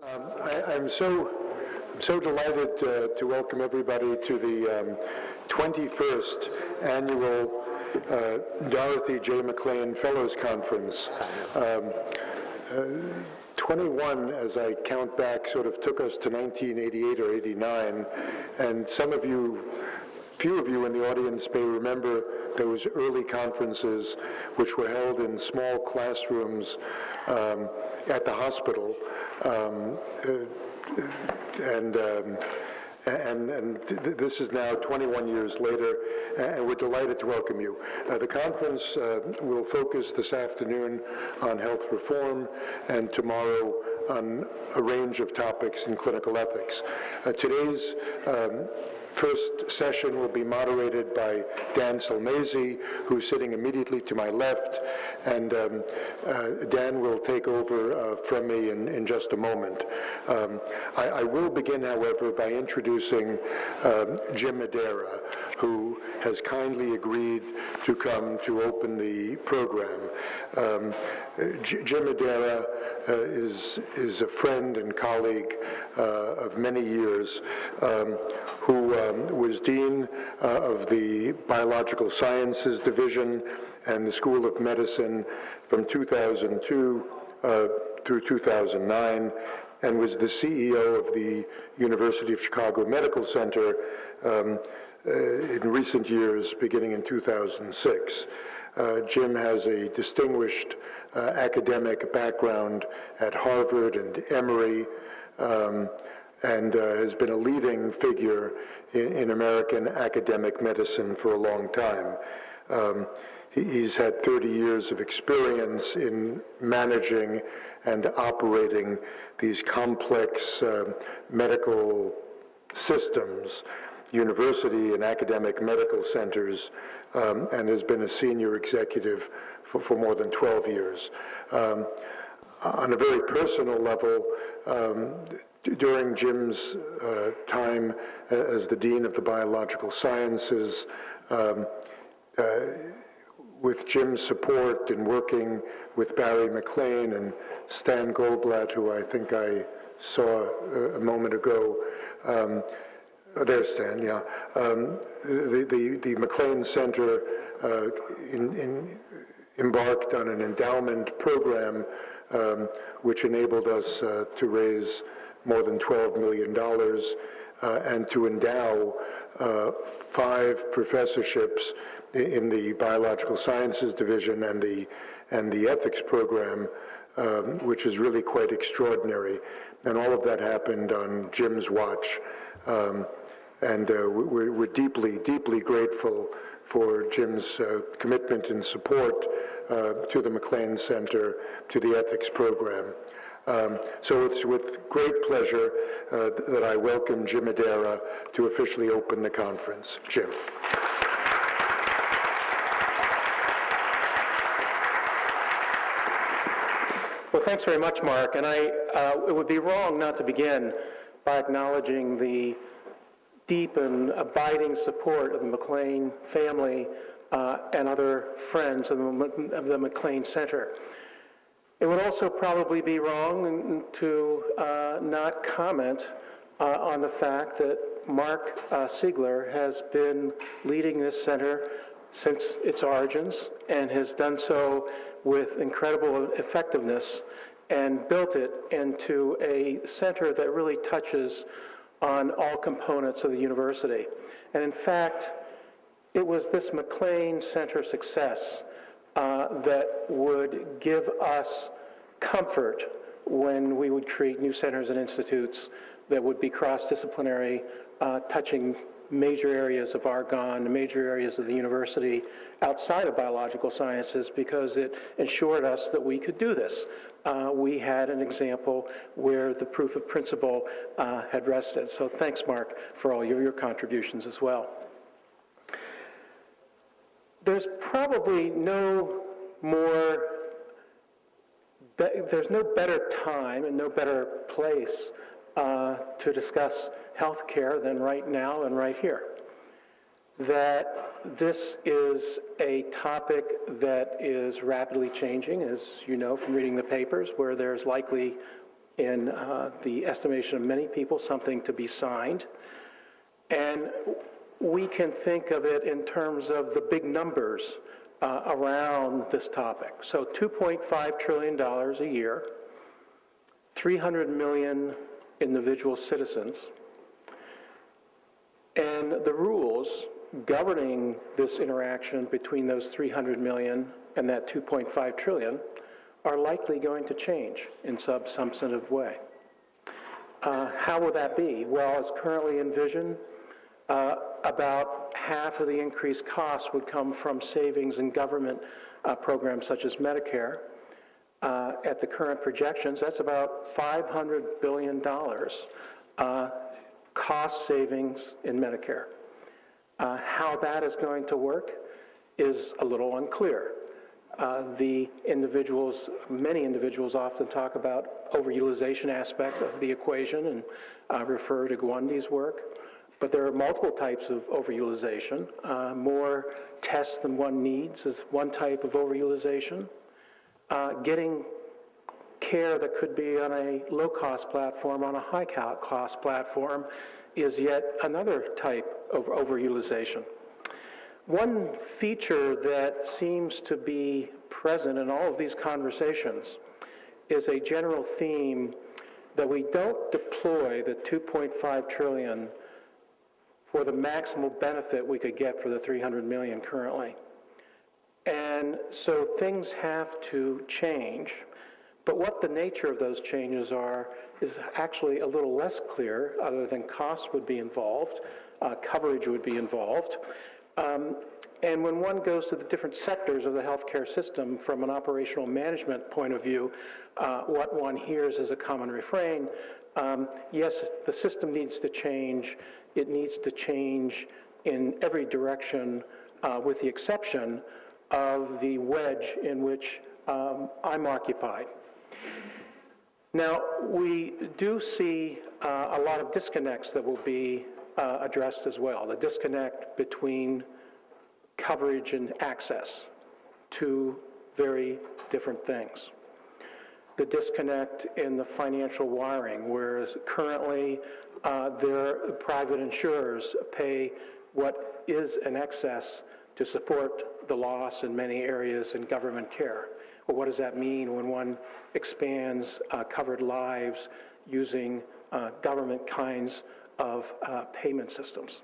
I'm so delighted to welcome everybody to the 21st annual Dorothy J. MacLean Fellows Conference. 21, as I count back, sort of took us to 1988 or 89, and few of you in the audience may remember those early conferences which were held in small classrooms at the hospital, this is now 21 years later, and we're delighted to welcome you. The conference will focus this afternoon on health reform, and tomorrow on a range of topics in clinical ethics. Today's first session will be moderated by Dan Sulmasy, who's sitting immediately to my left, and Dan will take over from me in just a moment. I will begin, however, by introducing Jim Madera, who has kindly agreed to come to open the program. Jim Madera is a friend and colleague of many years, who was Dean of the Biological Sciences Division and the School of Medicine from 2002 through 2009, and was the CEO of the University of Chicago Medical Center in recent years, beginning in 2006. Jim has a distinguished academic background at Harvard and Emory, and has been a leading figure in American academic medicine for a long time. He's had 30 years of experience in managing and operating these complex medical systems, university and academic medical centers, and has been a senior executive for more than 12 years. On a very personal level, during Jim's time as the Dean of the Biological Sciences, with Jim's support in working with Barry MacLean and Stan Goldblatt, who I think I saw a moment ago. There's Stan, yeah. The MacLean Center embarked on an endowment program which enabled us to raise more than $12 million and to endow 5 professorships in the Biological Sciences Division and the Ethics Program, which is really quite extraordinary. And all of that happened on Jim's watch. And we're deeply, deeply grateful for Jim's commitment and support to the MacLean Center, to the Ethics Program. So it's with great pleasure that I welcome Jim Madera to officially open the conference. Jim. Well, thanks very much, Mark. And it would be wrong not to begin by acknowledging the deep and abiding support of the MacLean family and other friends of the MacLean Center. It would also probably be wrong to not comment on the fact that Mark Siegler has been leading this center since its origins and has done so with incredible effectiveness and built it into a center that really touches on all components of the university. And in fact, it was this MacLean Center success that would give us comfort when we would create new centers and institutes that would be cross-disciplinary, touching major areas of Argonne, major areas of the university outside of biological sciences, because it ensured us that we could do this. We had an example where the proof of principle had rested. So thanks, Mark, for all your contributions as well. There's probably no better time and no better place to discuss healthcare than right now and right here. That this is a topic that is rapidly changing, as you know from reading the papers, where there's likely in the estimation of many people, something to be signed. And we can think of it in terms of the big numbers around this topic. So $2.5 trillion a year, 300 million individual citizens, and the rules governing this interaction between those 300 million and that 2.5 trillion are likely going to change in some substantive way. How will that be? Well, as currently envisioned, about half of the increased costs would come from savings in government programs such as Medicare. At the current projections, that's about $500 billion cost savings in Medicare. How that is going to work is a little unclear. Many individuals often talk about overutilization aspects of the equation and refer to Gwandi's work. But there are multiple types of overutilization. More tests than one needs is one type of overutilization. Getting care that could be on a low-cost platform on a high-cost platform is yet another type of overutilization. One feature that seems to be present in all of these conversations is a general theme that we don't deploy the $2.5 trillion for the maximal benefit we could get for the 300 million currently. And so things have to change, but what the nature of those changes are is actually a little less clear, other than costs would be involved, coverage would be involved. And when one goes to the different sectors of the healthcare system from an operational management point of view, what one hears is a common refrain. Yes, the system needs to change. It needs to change in every direction, with the exception of the wedge in which I'm occupied. Now, we do see a lot of disconnects that will be addressed as well. The disconnect between coverage and access, two very different things. The disconnect in the financial wiring, whereas currently their private insurers pay what is an excess to support the loss in many areas in government care. Well, what does that mean when one expands covered lives using government kinds of payment systems?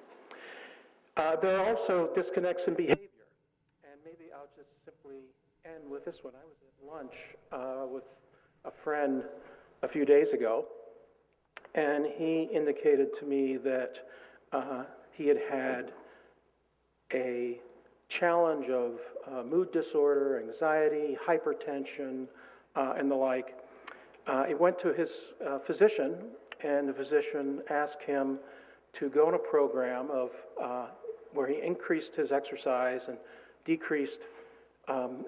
There are also disconnects in behavior, and maybe I'll just simply end with this one. I was at lunch with a friend a few days ago, and he indicated to me that he had had a challenge of mood disorder, anxiety, hypertension, and the like. He went to his physician, and the physician asked him to go on a program of where he increased his exercise and decreased some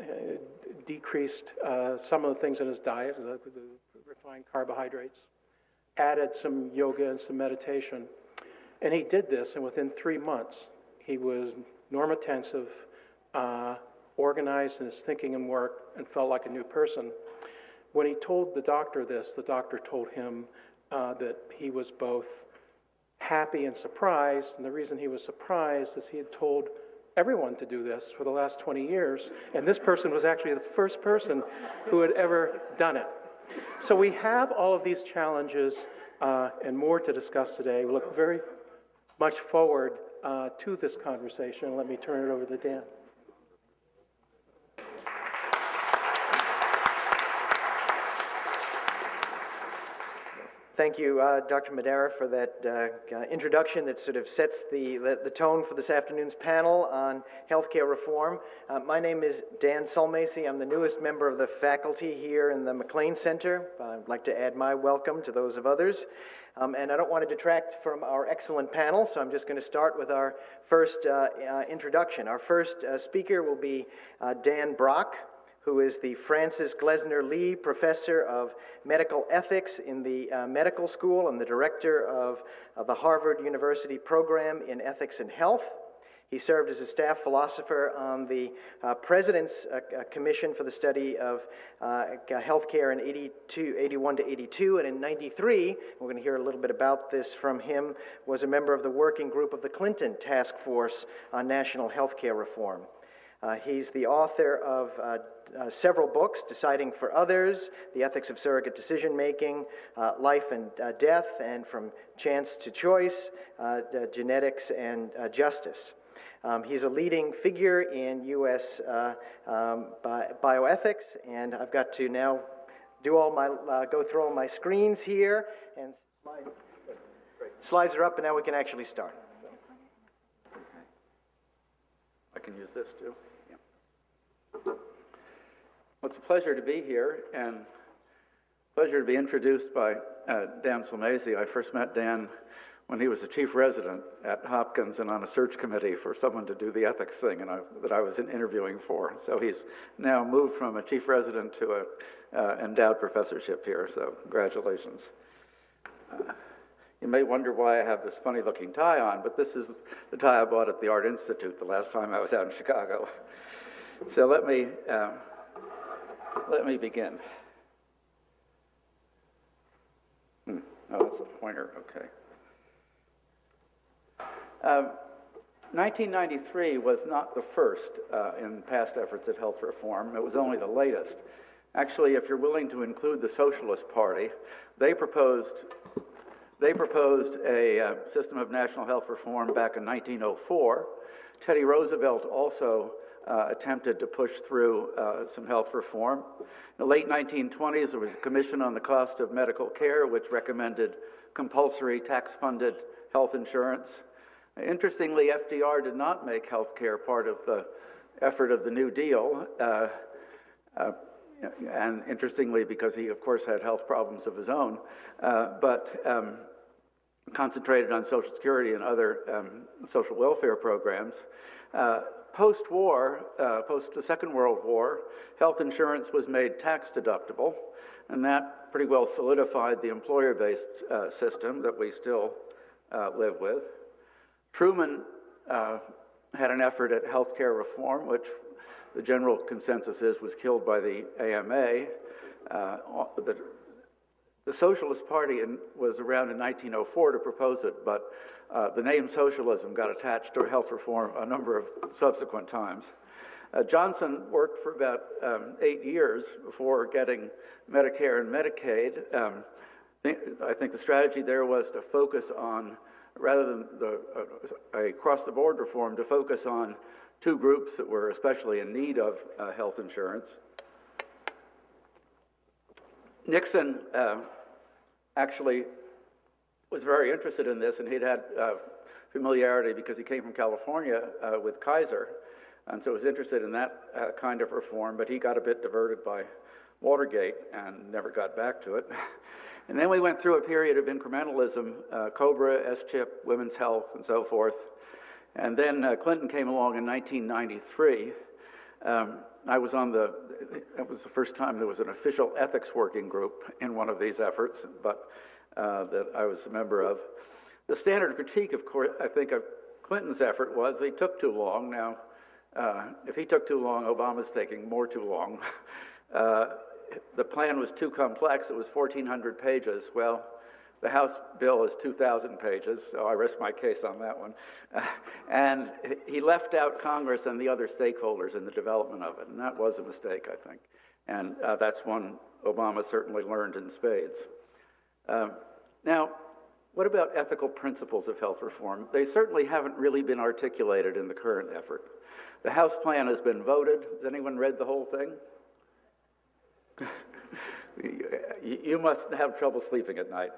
of the things in his diet, the refined carbohydrates, added some yoga and some meditation. And he did this, and within 3 months, he was normotensive, organized in his thinking and work, and felt like a new person. When he told the doctor this, the doctor told him that he was both happy and surprised, and the reason he was surprised is he had told everyone to do this for the last 20 years, and this person was actually the first person who had ever done it. So we have all of these challenges and more to discuss today. We look very much forward to this conversation. Let me turn it over to Dan. Thank you, Dr. Madera, for that introduction that sort of sets the tone for this afternoon's panel on healthcare reform. My name is Dan Sulmasy. I'm the newest member of the faculty here in the MacLean Center. I'd like to add my welcome to those of others. And I don't want to detract from our excellent panel, so I'm just going to start with our first introduction. Our first speaker will be Dan Brock, who is the Francis Glessner Lee Professor of Medical Ethics in the Medical School and the Director of the Harvard University Program in Ethics and Health. He served as a staff philosopher on the President's Commission for the Study of Healthcare in 81 to 82, and in 93, we're going to hear a little bit about this from him, was a member of the working group of the Clinton Task Force on National Healthcare Reform. He's the author of several books: Deciding for Others, The Ethics of Surrogate Decision-Making, Life and Death, and From Chance to Choice, Genetics and Justice. He's a leading figure in U.S. bioethics, and I've got to now go through all my screens here, and slides are up, and now we can actually start. I can use this too. Yeah. Well, it's a pleasure to be here, and pleasure to be introduced by Dan Sulmasy. I first met Dan when he was the chief resident at Hopkins and on a search committee for someone to do the ethics thing that I was interviewing for. So he's now moved from a chief resident to an endowed professorship here, so congratulations. You may wonder why I have this funny-looking tie on, but this is the tie I bought at the Art Institute the last time I was out in Chicago. So let me begin. Oh, that's a pointer, okay. 1993 was not the first in past efforts at health reform. It was only the latest. Actually, if you're willing to include the Socialist Party, they proposed a system of national health reform back in 1904. Teddy Roosevelt also attempted to push through some health reform. In the late 1920s, there was a commission on the cost of medical care, which recommended compulsory tax-funded health insurance. Interestingly, FDR did not make health care part of the effort of the New Deal, and interestingly, because he, of course, had health problems of his own, but concentrated on Social Security and other social welfare programs. Post-war, post the Second World War, health insurance was made tax deductible, and that pretty well solidified the employer-based system that we still live with. Truman had an effort at health care reform, which the general consensus is was killed by the AMA. The Socialist Party was around in 1904 to propose it, but the name socialism got attached to health reform a number of subsequent times. Johnson worked for about 8 years before getting Medicare and Medicaid. I think the strategy there was to focus on, rather than across-the-board reform, to focus on two groups that were especially in need of health insurance. Nixon actually was very interested in this, and he'd had familiarity because he came from California with Kaiser, and so was interested in that kind of reform, but he got a bit diverted by Watergate and never got back to it. And then we went through a period of incrementalism, COBRA, S-CHIP, women's health, and so forth. And then Clinton came along in 1993. That was the first time there was an official ethics working group in one of these efforts, but that I was a member of. The standard critique, of course, I think, of Clinton's effort was he took too long. Now, if he took too long, Obama's taking more too long. The plan was too complex. It was 1,400 pages. Well, the House bill is 2,000 pages, so I rest my case on that one. And he left out Congress and the other stakeholders in the development of it, and that was a mistake, I think. And that's one Obama certainly learned in spades. Now, what about ethical principles of health reform? They certainly haven't really been articulated in the current effort. The House plan has been voted. Has anyone read the whole thing? You must have trouble sleeping at night.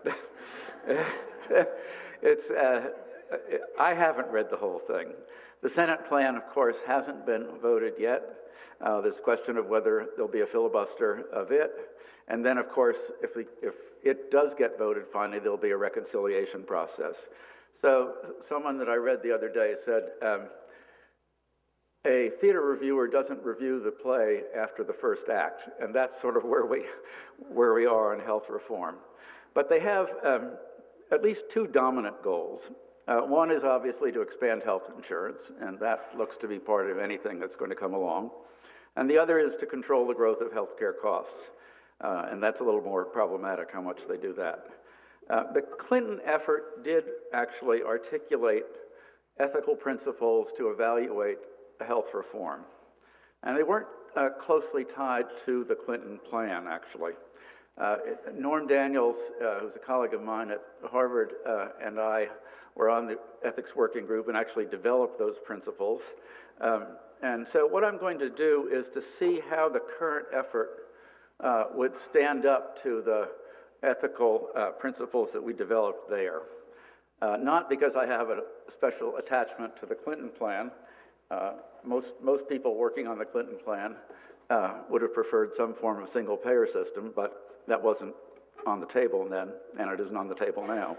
I haven't read the whole thing. The Senate plan, of course, hasn't been voted yet. There's a question of whether there'll be a filibuster of it. And then, of course, if it does get voted finally, there'll be a reconciliation process. So someone that I read the other day said, a theater reviewer doesn't review the play after the first act, and that's sort of where we are in health reform. But they have at least two dominant goals. One is obviously to expand health insurance, and that looks to be part of anything that's going to come along. And the other is to control the growth of healthcare costs. And that's a little more problematic how much they do that. The Clinton effort did actually articulate ethical principles to evaluate health reform. And they weren't closely tied to the Clinton plan, actually. Norm Daniels, who's a colleague of mine at Harvard, and I were on the ethics working group and actually developed those principles. And so what I'm going to do is to see how the current effort would stand up to the ethical principles that we developed there. Not because I have a special attachment to the Clinton plan. Most people working on the Clinton plan would have preferred some form of single-payer system, but that wasn't on the table then, and it isn't on the table now.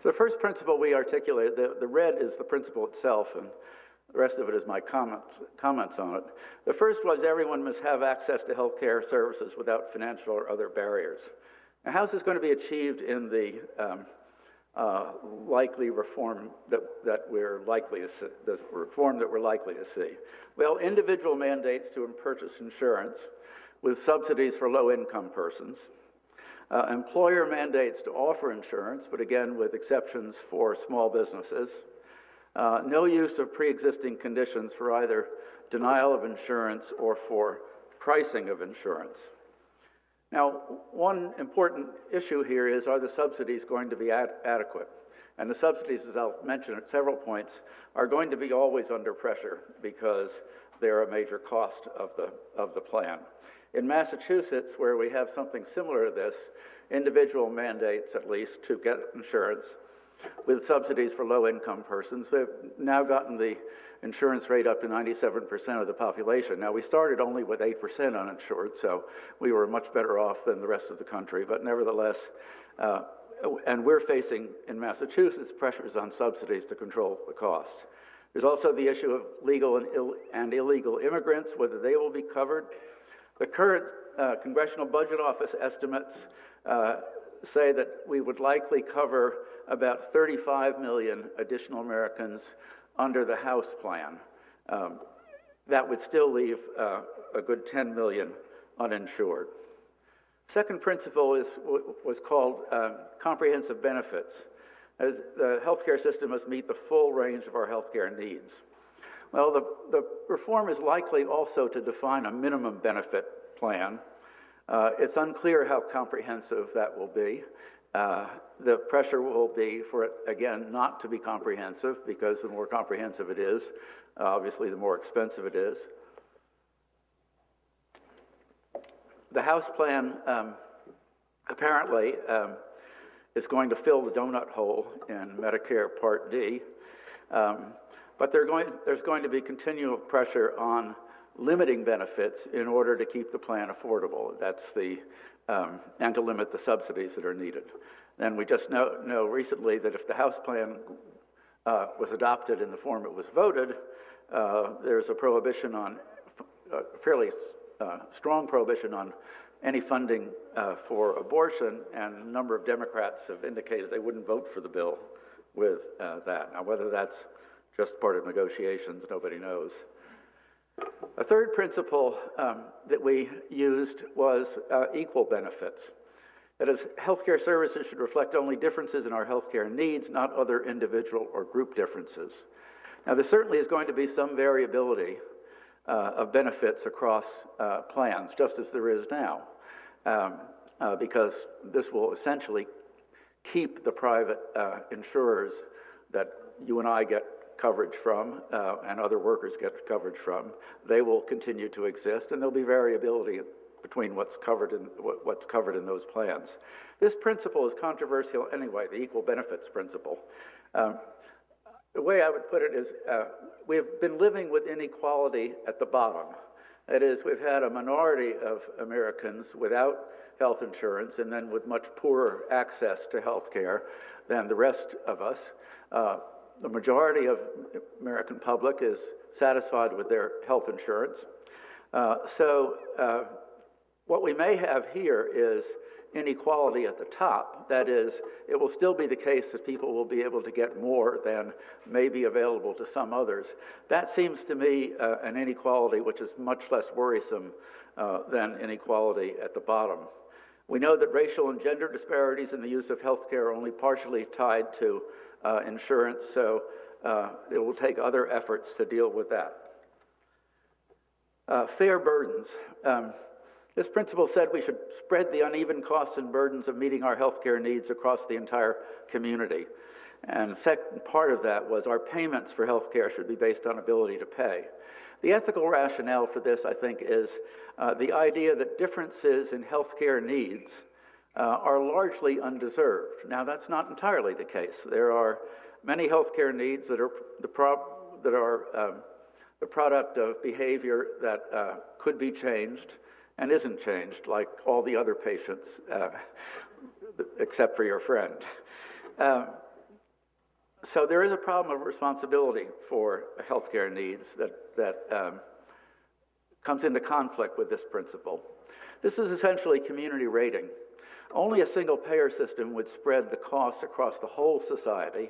So the first principle we articulated, the red is the principle itself, and the rest of it is my comments on it. The first was everyone must have access to health care services without financial or other barriers. Now, how is this going to be achieved in the likely reform that we're likely to see, the reform that we're likely to see? Well, individual mandates to purchase insurance with subsidies for low-income persons, employer mandates to offer insurance, but again with exceptions for small businesses, no use of pre-existing conditions for either denial of insurance or for pricing of insurance. Now, one important issue here is, are the subsidies going to be adequate? And the subsidies, as I'll mention at several points, are going to be always under pressure because they're a major cost of the plan. In Massachusetts, where we have something similar to this, individual mandates at least to get insurance with subsidies for low-income persons, they've now gotten the insurance rate up to 97% of the population. Now, we started only with 8% uninsured, so we were much better off than the rest of the country, but nevertheless, and we're facing, in Massachusetts, pressures on subsidies to control the cost. There's also the issue of legal and illegal immigrants, whether they will be covered. The current Congressional Budget Office estimates say that we would likely cover about 35 million additional Americans under the House plan. That would still leave a good 10 million uninsured. Second principle was called comprehensive benefits. The healthcare system must meet the full range of our healthcare needs. Well, the reform is likely also to define a minimum benefit plan. It's unclear how comprehensive that will be. The pressure will be for it, again, not to be comprehensive, because the more comprehensive it is, obviously the more expensive it is. The House plan apparently is going to fill the donut hole in Medicare Part D, but there's going to be continual pressure on limiting benefits in order to keep the plan affordable. That's and to limit the subsidies that are needed. And we just know recently that if the House plan was adopted in the form it was voted, there's a prohibition on, a fairly strong prohibition on any funding for abortion, and a number of Democrats have indicated they wouldn't vote for the bill with that. Now, whether that's just part of negotiations, nobody knows. A third principle that we used was equal benefits. That is, healthcare services should reflect only differences in our healthcare needs, not other individual or group differences. Now, there certainly is going to be some variability of benefits across plans, just as there is now, because this will essentially keep the private insurers that you and I get coverage from, and other workers get coverage from. They will continue to exist, and there'll be variability between what's covered in those plans. This principle is controversial anyway, the equal benefits principle. The way I would put it is we've been living with inequality at the bottom. That is, we've had a minority of Americans without health insurance and then with much poorer access to health care than the rest of us. The majority of American public is satisfied with their health insurance. So What we may have here is inequality at the top. That is, it will still be the case that people will be able to get more than may be available to some others. That seems to me an inequality which is much less worrisome than inequality at the bottom. We know that racial and gender disparities in the use of health care are only partially tied to insurance, so it will take other efforts to deal with that. Fair burdens. This principle said we should spread the uneven costs and burdens of meeting our health care needs across the entire community. And the second part of that was our payments for health care should be based on ability to pay. The ethical rationale for this, I think, is the idea that differences in health care needs are largely undeserved. Now, that's not entirely the case. There are many health care needs that are the product of behavior that could be changed and isn't changed, like all the other patients, except for your friend. So there is a problem of responsibility for healthcare needs that comes into conflict with this principle. This is essentially community rating. Only a single payer system would spread the costs across the whole society.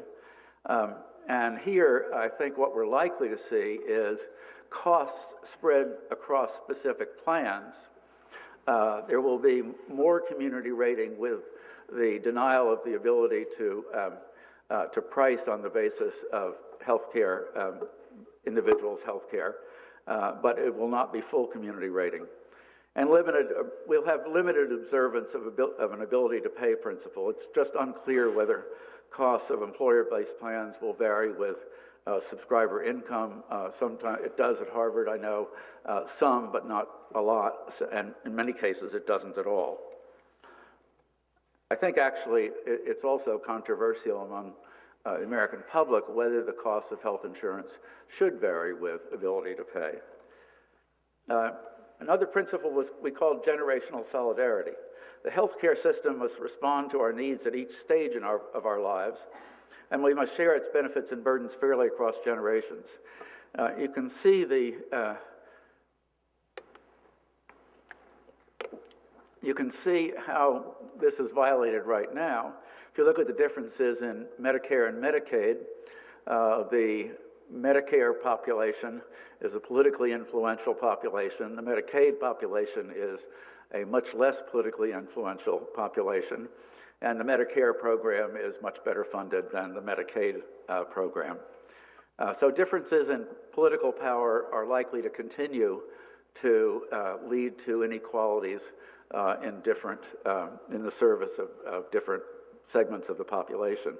And here, I think what we're likely to see is costs spread across specific plans. There will be more community rating with the denial of the ability to price on the basis of healthcare, individuals' healthcare, but it will not be full community rating. And we'll have limited observance of an ability to pay principle. It's just unclear whether costs of employer-based plans will vary with subscriber income. Sometimes it does at Harvard, I know, some, but not a lot, and in many cases it doesn't at all. I think actually it's also controversial among the American public whether the cost of health insurance should vary with ability to pay. Another principle we called generational solidarity. The healthcare system must respond to our needs at each stage of our lives, and we must share its benefits and burdens fairly across generations. You can see how this is violated right now. If you look at the differences in Medicare and Medicaid, the Medicare population is a politically influential population. The Medicaid population is a much less politically influential population. And the Medicare program is much better funded than the Medicaid program. So differences in political power are likely to continue to lead to inequalities in the service of different segments of the population.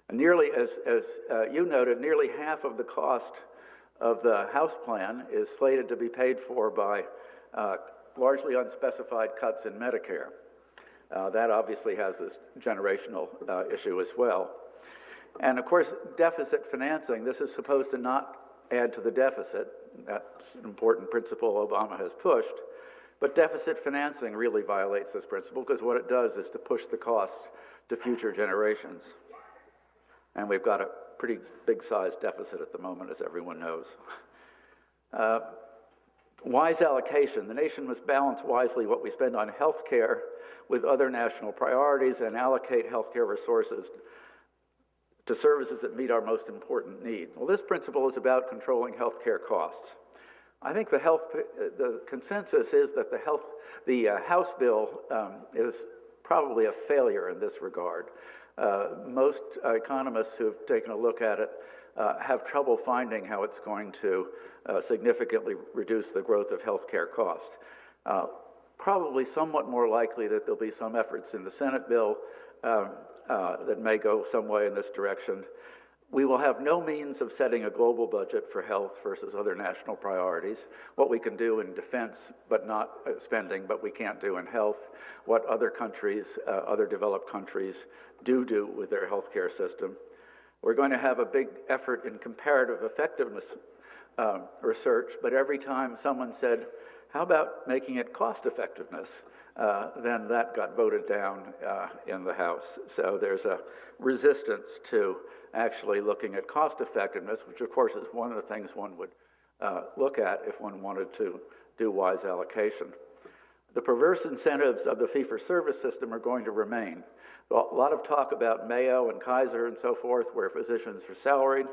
And nearly, as you noted, nearly half of the cost of the House plan is slated to be paid for by largely unspecified cuts in Medicare. That obviously has this generational issue as well. And of course, deficit financing, this is supposed to not add to the deficit. That's an important principle Obama has pushed. But deficit financing really violates this principle because what it does is to push the cost to future generations. And we've got a pretty big-sized deficit at the moment, as everyone knows. Wise allocation. The nation must balance wisely what we spend on health care with other national priorities and allocate health care resources to services that meet our most important need. Well, this principle is about controlling health care costs. I think the consensus is that the House bill is probably a failure in this regard. Most economists who've taken a look at it have trouble finding how it's going to significantly reduce the growth of healthcare costs. Probably somewhat more likely that there'll be some efforts in the Senate bill that may go some way in this direction. We will have no means of setting a global budget for health versus other national priorities. What we can do in defense, but not spending, but we can't do in health. What other countries, other developed countries do with their healthcare system. We're going to have a big effort in comparative effectiveness research, but every time someone said, how about making it cost effectiveness? Then that got voted down in the House. So there's a resistance to actually looking at cost effectiveness, which of course is one of the things one would look at if one wanted to do wise allocation. The perverse incentives of the fee-for-service system are going to remain. A lot of talk about Mayo and Kaiser and so forth, where physicians are salaried.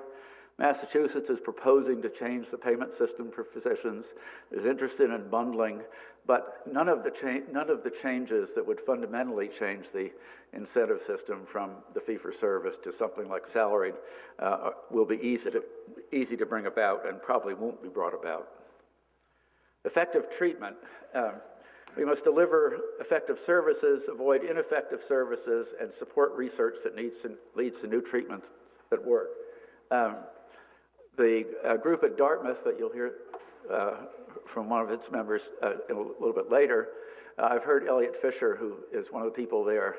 Massachusetts is proposing to change the payment system for physicians, is interested in bundling, but none of the changes that would fundamentally change the incentive system from the fee-for-service to something like salaried will be easy to bring about and probably won't be brought about. Effective treatment. We must deliver effective services, avoid ineffective services, and support research that leads to new treatments that work. The group at Dartmouth that you'll hear from one of its members a little bit later, I've heard Elliot Fisher, who is one of the people there,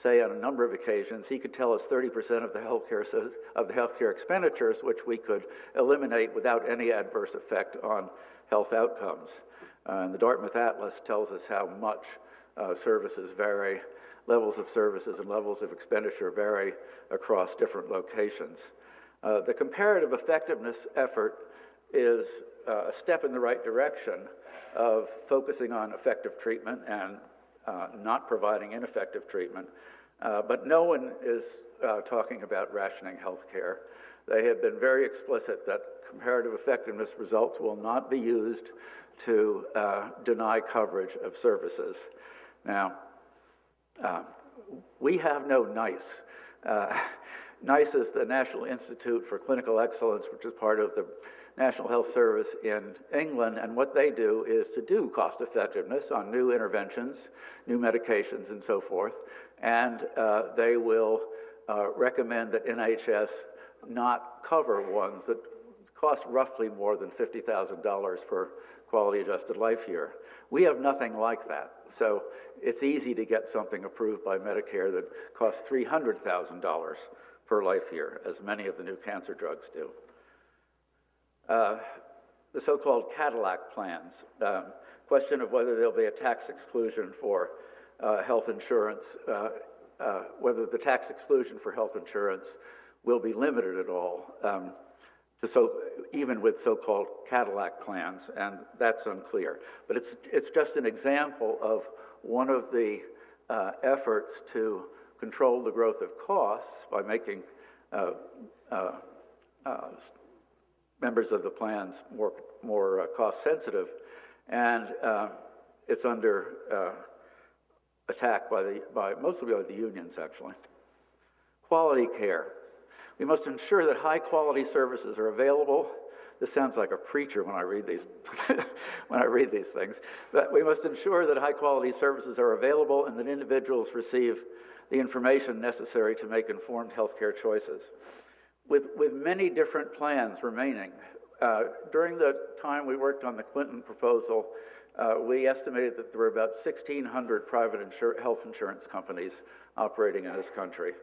say on a number of occasions he could tell us 30% of the healthcare expenditures which we could eliminate without any adverse effect on health outcomes. And the Dartmouth Atlas tells us how much services vary, levels of services and levels of expenditure vary across different locations. The comparative effectiveness effort is a step in the right direction of focusing on effective treatment and not providing ineffective treatment. But no one is talking about rationing health care. They have been very explicit that comparative effectiveness results will not be used to deny coverage of services. Now, we have no NICE. NICE is the National Institute for Clinical Excellence, which is part of the National Health Service in England, and what they do is to do cost effectiveness on new interventions, new medications, and so forth, and they will recommend that NHS not cover ones that cost roughly more than $50,000 per quality-adjusted life year. We have nothing like that, so it's easy to get something approved by Medicare that costs $300,000 per life year, as many of the new cancer drugs do. The so-called Cadillac plans, question of whether there'll be a tax exclusion for health insurance, whether the tax exclusion for health insurance will be limited at all, even with so-called Cadillac plans, and that's unclear. But it's just an example of one of the efforts to control the growth of costs by making members of the plans more cost sensitive, and it's under attack mostly by the unions, actually. Quality care. We must ensure that high quality services are available. This sounds like a preacher when I read these things. But we must ensure that high quality services are available and that individuals receive the information necessary to make informed healthcare choices. With many different plans remaining, during the time we worked on the Clinton proposal, we estimated that there were about 1,600 private health insurance companies operating in this country.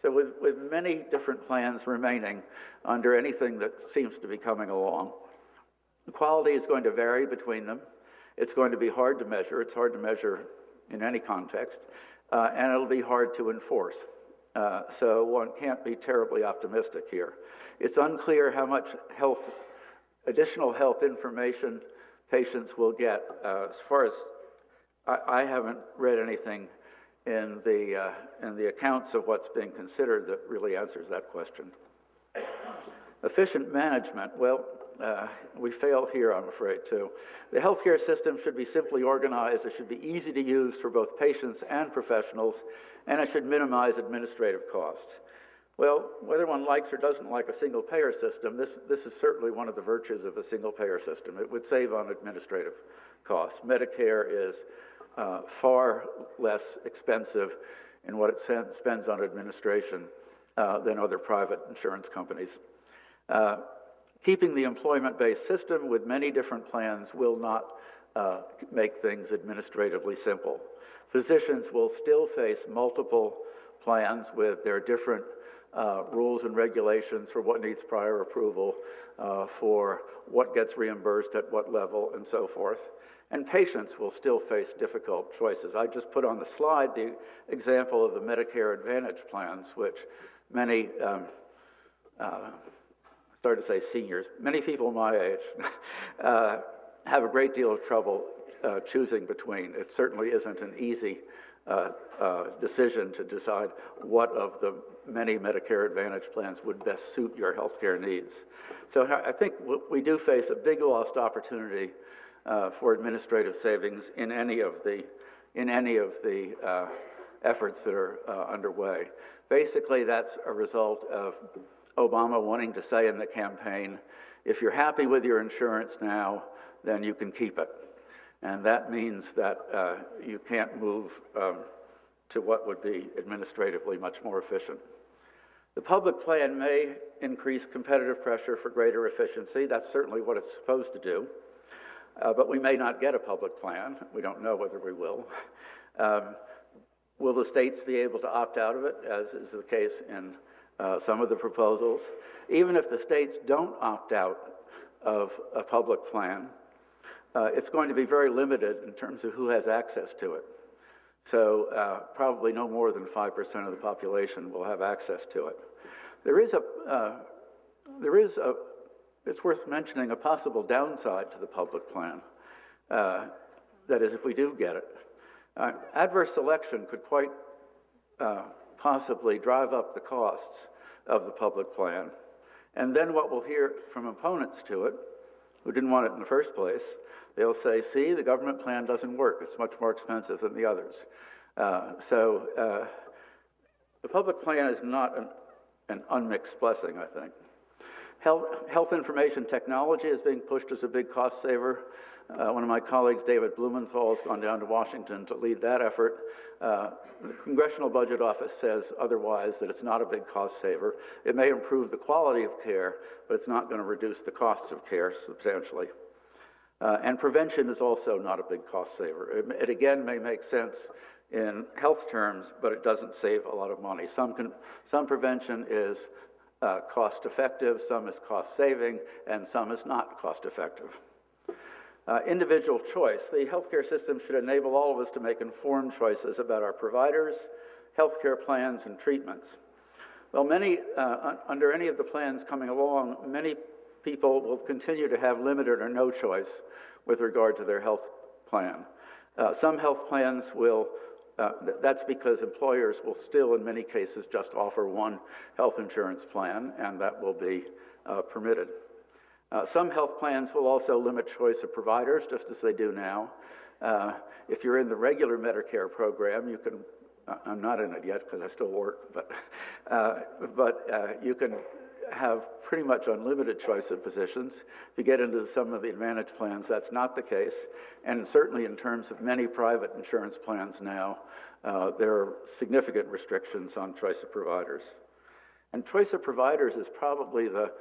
So with many different plans remaining under anything that seems to be coming along, the quality is going to vary between them. It's going to be hard to measure. It's hard to measure in any context, and it'll be hard to enforce. So one can't be terribly optimistic here. It's unclear how much additional health information patients will get. As far as I haven't read anything in the accounts of what's being considered that really answers that question. Efficient management, well, we fail here, I'm afraid, too. The healthcare system should be simply organized. It should be easy to use for both patients and professionals, and it should minimize administrative costs. Well, whether one likes or doesn't like a single-payer system, this is certainly one of the virtues of a single-payer system. It would save on administrative costs. Medicare is far less expensive in what it spends on administration than other private insurance companies. Keeping the employment-based system with many different plans will not make things administratively simple. Physicians will still face multiple plans with their different rules and regulations for what needs prior approval, for what gets reimbursed at what level, and so forth. And patients will still face difficult choices. I just put on the slide the example of the Medicare Advantage plans, which many, sorry to say seniors, many people my age have a great deal of trouble choosing between. It certainly isn't an easy decision to decide what of the many Medicare Advantage plans would best suit your health care needs. So I think we do face a big lost opportunity for administrative savings in any of the efforts that are underway. Basically, that's a result of Obama wanting to say in the campaign, if you're happy with your insurance now, then you can keep it. And that means that you can't move to what would be administratively much more efficient. The public plan may increase competitive pressure for greater efficiency. That's certainly what it's supposed to do. But we may not get a public plan. We don't know whether we will. Will the states be able to opt out of it, as is the case in some of the proposals? Even if the states don't opt out of a public plan, it's going to be very limited in terms of who has access to it. So probably no more than 5% of the population will have access to it. It's worth mentioning a possible downside to the public plan. That is, if we do get it. Adverse selection could quite possibly drive up the costs of the public plan. And then what we'll hear from opponents to it, who didn't want it in the first place, they'll say, see, the government plan doesn't work. It's much more expensive than the others. So the public plan is not an unmixed blessing, I think. Health information technology is being pushed as a big cost saver. One of my colleagues, David Blumenthal, has gone down to Washington to lead that effort. The Congressional Budget Office says otherwise, that it's not a big cost saver. It may improve the quality of care, but it's not going to reduce the costs of care substantially. And prevention is also not a big cost saver. It again may make sense in health terms, but it doesn't save a lot of money. Some prevention is cost effective, some is cost saving, and some is not cost effective. Individual choice. The healthcare system should enable all of us to make informed choices about our providers, healthcare plans, and treatments. Well, under any of the plans coming along, many people will continue to have limited or no choice with regard to their health plan. Some health plans will, that's because employers will still, in many cases, just offer one health insurance plan, and that will be permitted. Some health plans will also limit choice of providers, just as they do now. If you're in the regular Medicare program, you can, I'm not in it yet because I still work, but you can have pretty much unlimited choice of physicians. If you get into some of the Advantage plans, that's not the case. And certainly in terms of many private insurance plans now, there are significant restrictions on choice of providers. And choice of providers is probably the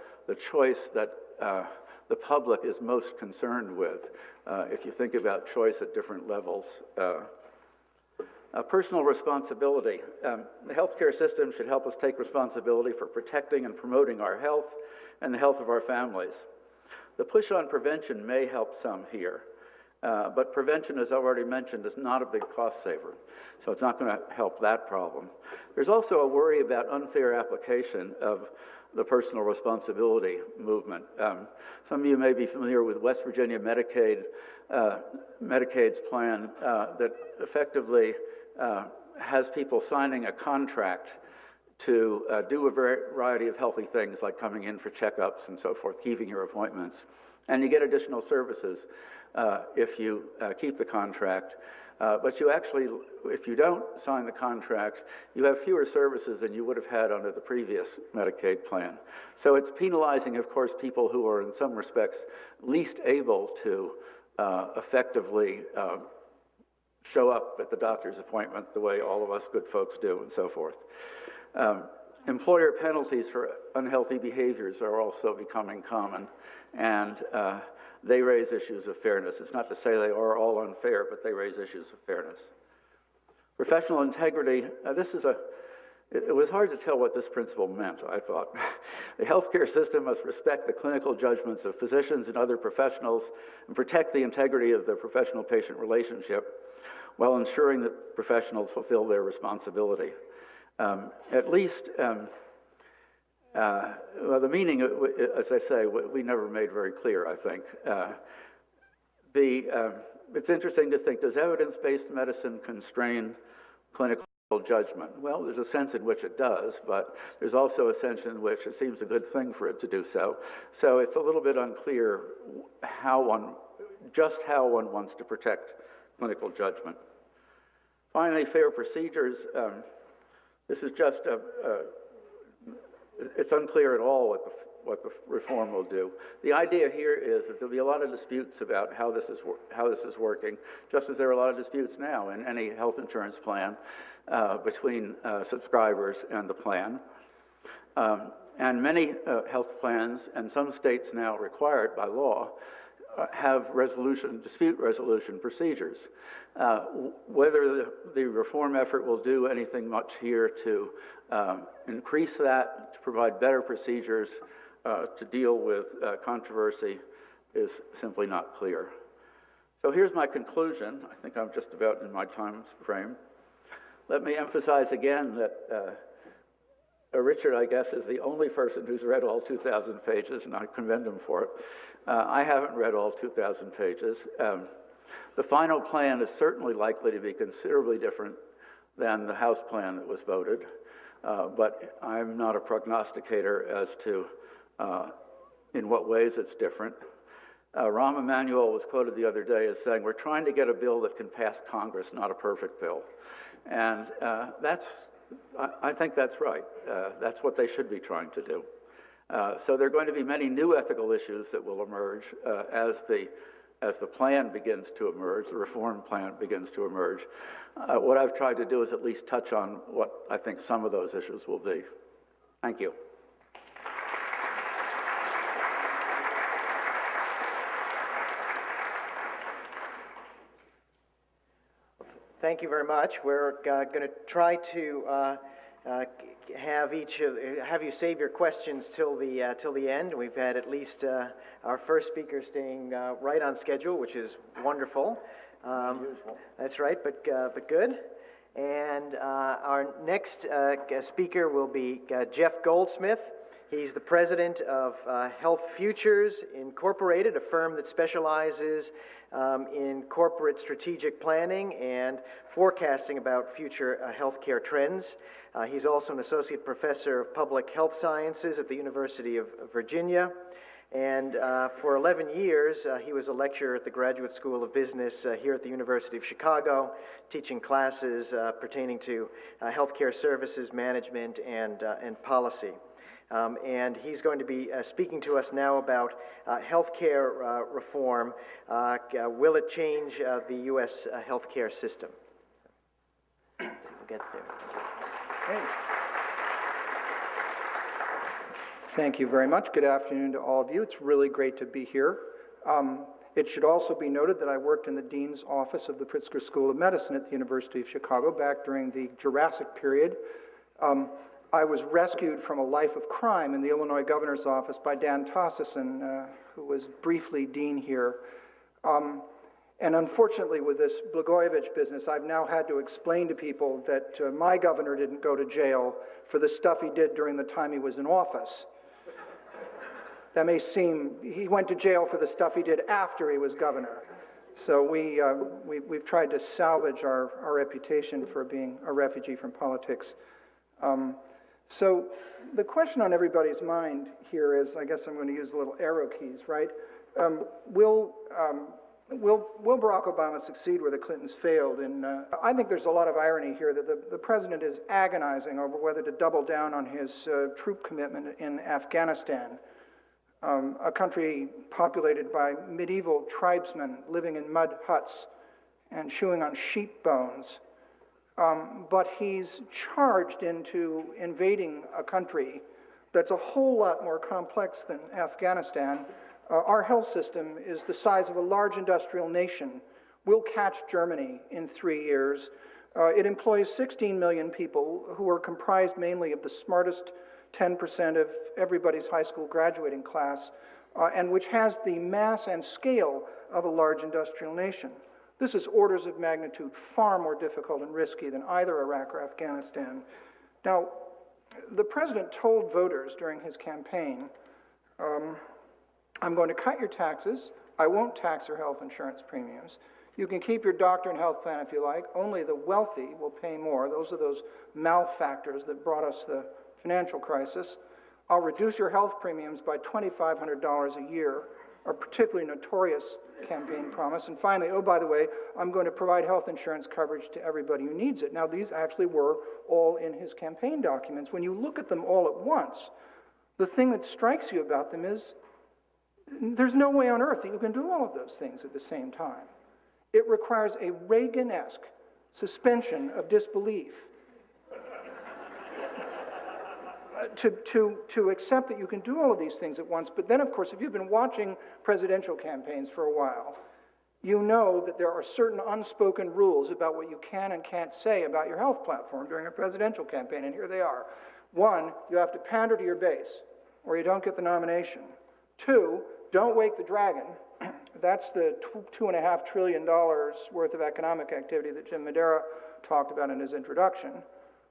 choice that the public is most concerned with. If you think about choice at different levels. Personal responsibility. The healthcare system should help us take responsibility for protecting and promoting our health and the health of our families. The push on prevention may help some here, but prevention, as I've already mentioned, is not a big cost saver, so it's not going to help that problem. There's also a worry about unfair application of the personal responsibility movement. Some of you may be familiar with West Virginia Medicaid's plan that effectively has people signing a contract to do a variety of healthy things like coming in for checkups and so forth, keeping your appointments. And you get additional services if you keep the contract. But you actually, if you don't sign the contract, you have fewer services than you would have had under the previous Medicaid plan. So it's penalizing, of course, people who are in some respects least able to effectively show up at the doctor's appointment the way all of us good folks do and so forth. Employer penalties for unhealthy behaviors are also becoming common, and they raise issues of fairness. It's not to say they are all unfair, but they raise issues of fairness. Professional integrity, it was hard to tell what this principle meant, I thought. The healthcare system must respect the clinical judgments of physicians and other professionals and protect the integrity of the professional-patient relationship while ensuring that professionals fulfill their responsibility. At least, well, the meaning, as I say, we never made very clear, I think. it's interesting to think, does evidence-based medicine constrain clinical judgment? Well, there's a sense in which it does, but there's also a sense in which it seems a good thing for it to do so. So it's a little bit unclear just how one wants to protect clinical judgment. Finally, fair procedures. This is just it's unclear at all what the reform will do. The idea here is that there'll be a lot of disputes about how this is working, just as there are a lot of disputes now in any health insurance plan between subscribers and the plan. And many health plans, and some states now required by law, have dispute resolution procedures. Whether the reform effort will do anything much here to increase that, to provide better procedures to deal with controversy is simply not clear. So here's my conclusion. I think I'm just about in my time frame. Let me emphasize again that Richard, I guess, is the only person who's read all 2,000 pages, and I commend him for it. I haven't read all 2,000 pages. The final plan is certainly likely to be considerably different than the House plan that was voted, but I'm not a prognosticator as to in what ways it's different. Rahm Emanuel was quoted the other day as saying, "We're trying to get a bill that can pass Congress, not a perfect bill." And I think that's right. That's what they should be trying to do. So there are going to be many new ethical issues that will emerge as the plan begins to emerge, the reform plan begins to emerge. What I've tried to do is at least touch on what I think some of those issues will be. Thank you. Thank you very much. We're going to try to have you save your questions till the end. We've had at least our first speaker staying right on schedule, which is wonderful. That's right, but good. And our next speaker will be Jeff Goldsmith. He's the president of Health Futures Incorporated, a firm that specializes in corporate strategic planning and forecasting about future healthcare trends. He's also an associate professor of public health sciences at the University of Virginia. And for 11 years, he was a lecturer at the Graduate School of Business here at the University of Chicago, teaching classes pertaining to healthcare services, management, and policy. And he's going to be speaking to us now about healthcare reform. Will it change the U.S. Healthcare system? Let's see if we'll get there. Great. Thank you very much. Good afternoon to all of you. It's really great to be here. It should also be noted that I worked in the Dean's Office of the Pritzker School of Medicine at the University of Chicago back during the Jurassic period. I was rescued from a life of crime in the Illinois Governor's Office by Dan Tossison, who was briefly dean here. And unfortunately, with this Blagojevich business, I've now had to explain to people that my governor didn't go to jail for the stuff he did during the time he was in office. That may seem, he went to jail for the stuff he did after he was governor. So we've tried to salvage our reputation for being a refugee from politics. So the question on everybody's mind here is, I guess I'm going to use the little arrow keys, right? Will Barack Obama succeed where the Clintons failed? And I think there's a lot of irony here that the president is agonizing over whether to double down on his troop commitment in Afghanistan, a country populated by medieval tribesmen living in mud huts and chewing on sheep bones. But he's charged into invading a country that's a whole lot more complex than Afghanistan. Our health system is the size of a large industrial nation. We'll catch Germany in 3 years. It employs 16 million people who are comprised mainly of the smartest 10% of everybody's high school graduating class, and which has the mass and scale of a large industrial nation. This is orders of magnitude far more difficult and risky than either Iraq or Afghanistan. Now, the president told voters during his campaign, I'm going to cut your taxes, I won't tax your health insurance premiums, You can keep your doctor and health plan if you like. Only the wealthy will pay more. Those are those malfactors that brought us the financial crisis. I'll reduce your health premiums by $2,500 a year, a particularly notorious campaign promise. And finally, oh, by the way, I'm going to provide health insurance coverage to everybody who needs it. Now, these actually were all in his campaign documents. When you look at them all at once, the thing that strikes you about them is there's no way on earth that you can do all of those things at the same time. It requires a Reagan-esque suspension of disbelief to accept that you can do all of these things at once. But then, of course, if you've been watching presidential campaigns for a while, you know that there are certain unspoken rules about what you can and can't say about your health platform during a presidential campaign, and here they are. 1, you have to pander to your base, or you don't get the nomination. 2, don't wake the dragon. That's the $2.5 trillion worth of economic activity that Jim Madera talked about in his introduction.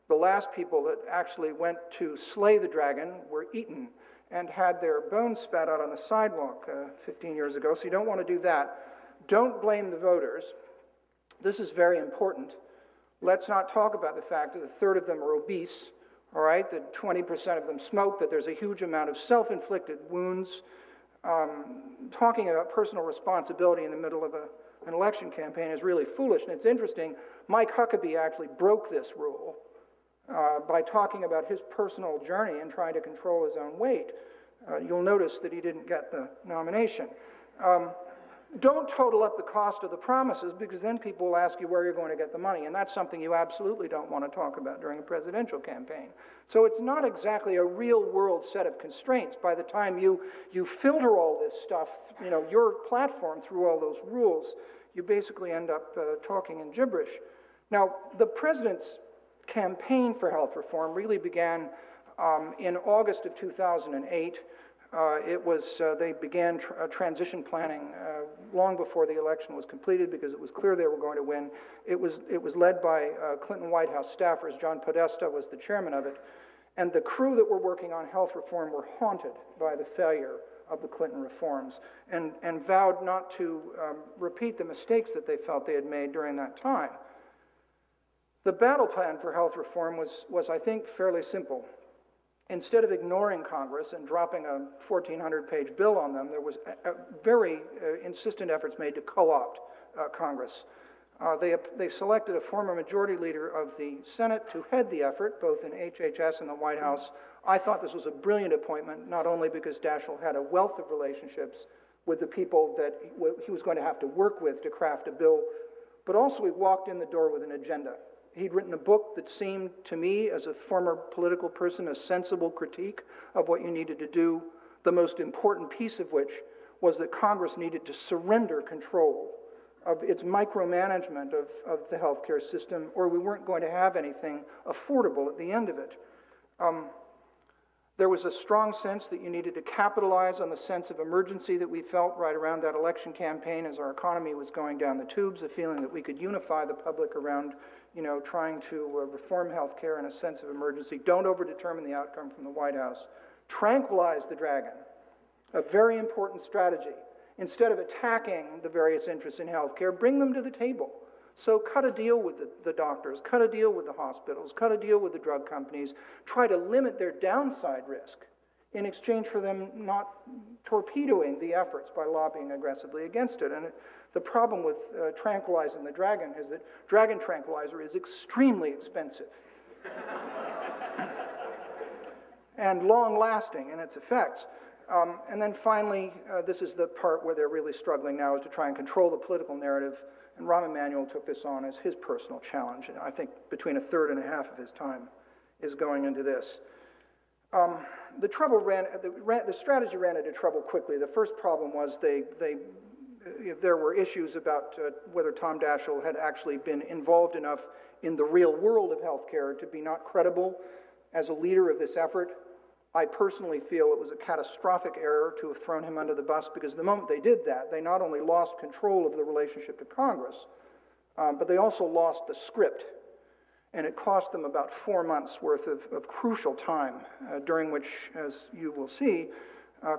The last people that actually went to slay the dragon were eaten and had their bones spat out on the sidewalk 15 years ago, so you don't want to do that. Don't blame the voters. This is very important. Let's not talk about the fact that a third of them are obese, all right, that 20% of them smoke, that there's a huge amount of self-inflicted wounds. Talking about personal responsibility in the middle of an election campaign is really foolish, and it's interesting. Mike Huckabee actually broke this rule by talking about his personal journey and trying to control his own weight. You'll notice that he didn't get the nomination. Don't total up the cost of the promises, because then people will ask you where you're going to get the money, and that's something you absolutely don't want to talk about during a presidential campaign. So it's not exactly a real-world set of constraints. By the time you filter all this stuff, your platform through all those rules, you basically end up talking in gibberish. Now, the president's campaign for health reform really began in August of 2008. They began transition planning long before the election was completed, because it was clear they were going to win. It was led by Clinton White House staffers. John Podesta was the chairman of it. And the crew that were working on health reform were haunted by the failure of the Clinton reforms and vowed not to repeat the mistakes that they felt they had made during that time. The battle plan for health reform was, I think, fairly simple. Instead of ignoring Congress and dropping a 1,400-page bill on them, there was very insistent efforts made to co-opt Congress. They selected a former majority leader of the Senate to head the effort, both in HHS and the White House. I thought this was a brilliant appointment, not only because Daschle had a wealth of relationships with the people that he was going to have to work with to craft a bill, but also he walked in the door with an agenda. He'd written a book that seemed to me, as a former political person, a sensible critique of what you needed to do, the most important piece of which was that Congress needed to surrender control of its micromanagement of the healthcare system, or we weren't going to have anything affordable at the end of it. There was a strong sense that you needed to capitalize on the sense of emergency that we felt right around that election campaign as our economy was going down the tubes, a feeling that we could unify the public around trying to reform health care in a sense of emergency. Don't overdetermine the outcome from the White House. Tranquilize the dragon, a very important strategy. Instead of attacking the various interests in health care, bring them to the table. So cut a deal with the doctors, cut a deal with the hospitals, cut a deal with the drug companies, try to limit their downside risk in exchange for them not torpedoing the efforts by lobbying aggressively against it. And the problem with tranquilizing the dragon is that dragon tranquilizer is extremely expensive and long-lasting in its effects. And then finally, this is the part where they're really struggling now, is to try and control the political narrative. And Rahm Emanuel took this on as his personal challenge. And I think between a third and a half of his time is going into this. The strategy ran into trouble quickly. The first problem was there were issues about whether Tom Daschle had actually been involved enough in the real world of healthcare to be not credible as a leader of this effort. I personally feel it was a catastrophic error to have thrown him under the bus, because the moment they did that, they not only lost control of the relationship to Congress, but they also lost the script. And it cost them about 4 months worth of crucial time, during which, as you will see,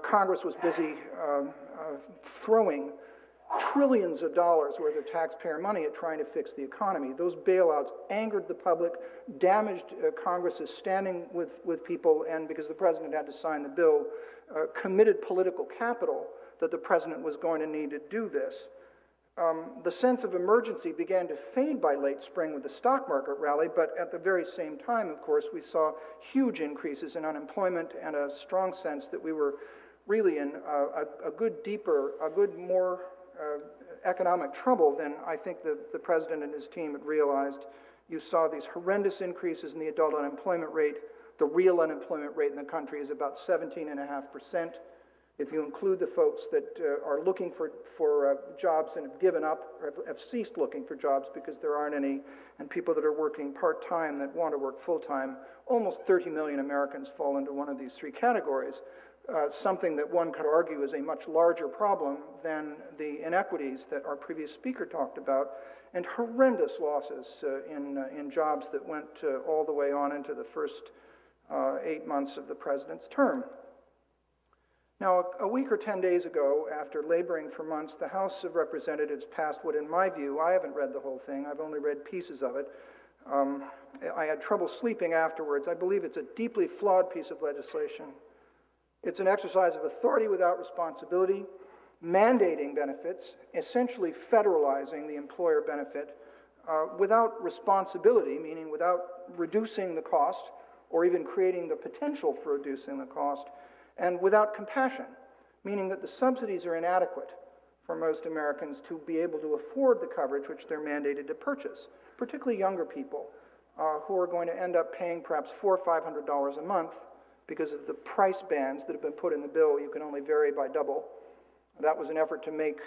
Congress was busy throwing trillions of dollars worth of taxpayer money at trying to fix the economy. Those bailouts angered the public, damaged Congress's standing with people, and because the president had to sign the bill, committed political capital that the president was going to need to do this. The sense of emergency began to fade by late spring with the stock market rally, but at the very same time, of course, we saw huge increases in unemployment and a strong sense that we were really in more economic trouble than I think the president and his team had realized. You saw these horrendous increases in the adult unemployment rate. The real unemployment rate in the country is about 17.5%. If you include the folks that are looking for jobs and have given up or have ceased looking for jobs because there aren't any, and people that are working part-time that want to work full-time, almost 30 million Americans fall into one of these three categories. Something that one could argue is a much larger problem than the inequities that our previous speaker talked about, and horrendous losses in jobs that went all the way on into the first 8 months of the president's term. Now, a week or 10 days ago, after laboring for months, the House of Representatives passed what, in my view, I haven't read the whole thing, I've only read pieces of it. I had trouble sleeping afterwards. I believe it's a deeply flawed piece of legislation. It's an exercise of authority without responsibility, mandating benefits, essentially federalizing the employer benefit, without responsibility, meaning without reducing the cost or even creating the potential for reducing the cost, and without compassion, meaning that the subsidies are inadequate for most Americans to be able to afford the coverage which they're mandated to purchase, particularly younger people who are going to end up paying perhaps $400 or $500 a month because of the price bands that have been put in the bill. You can only vary by double. That was an effort to make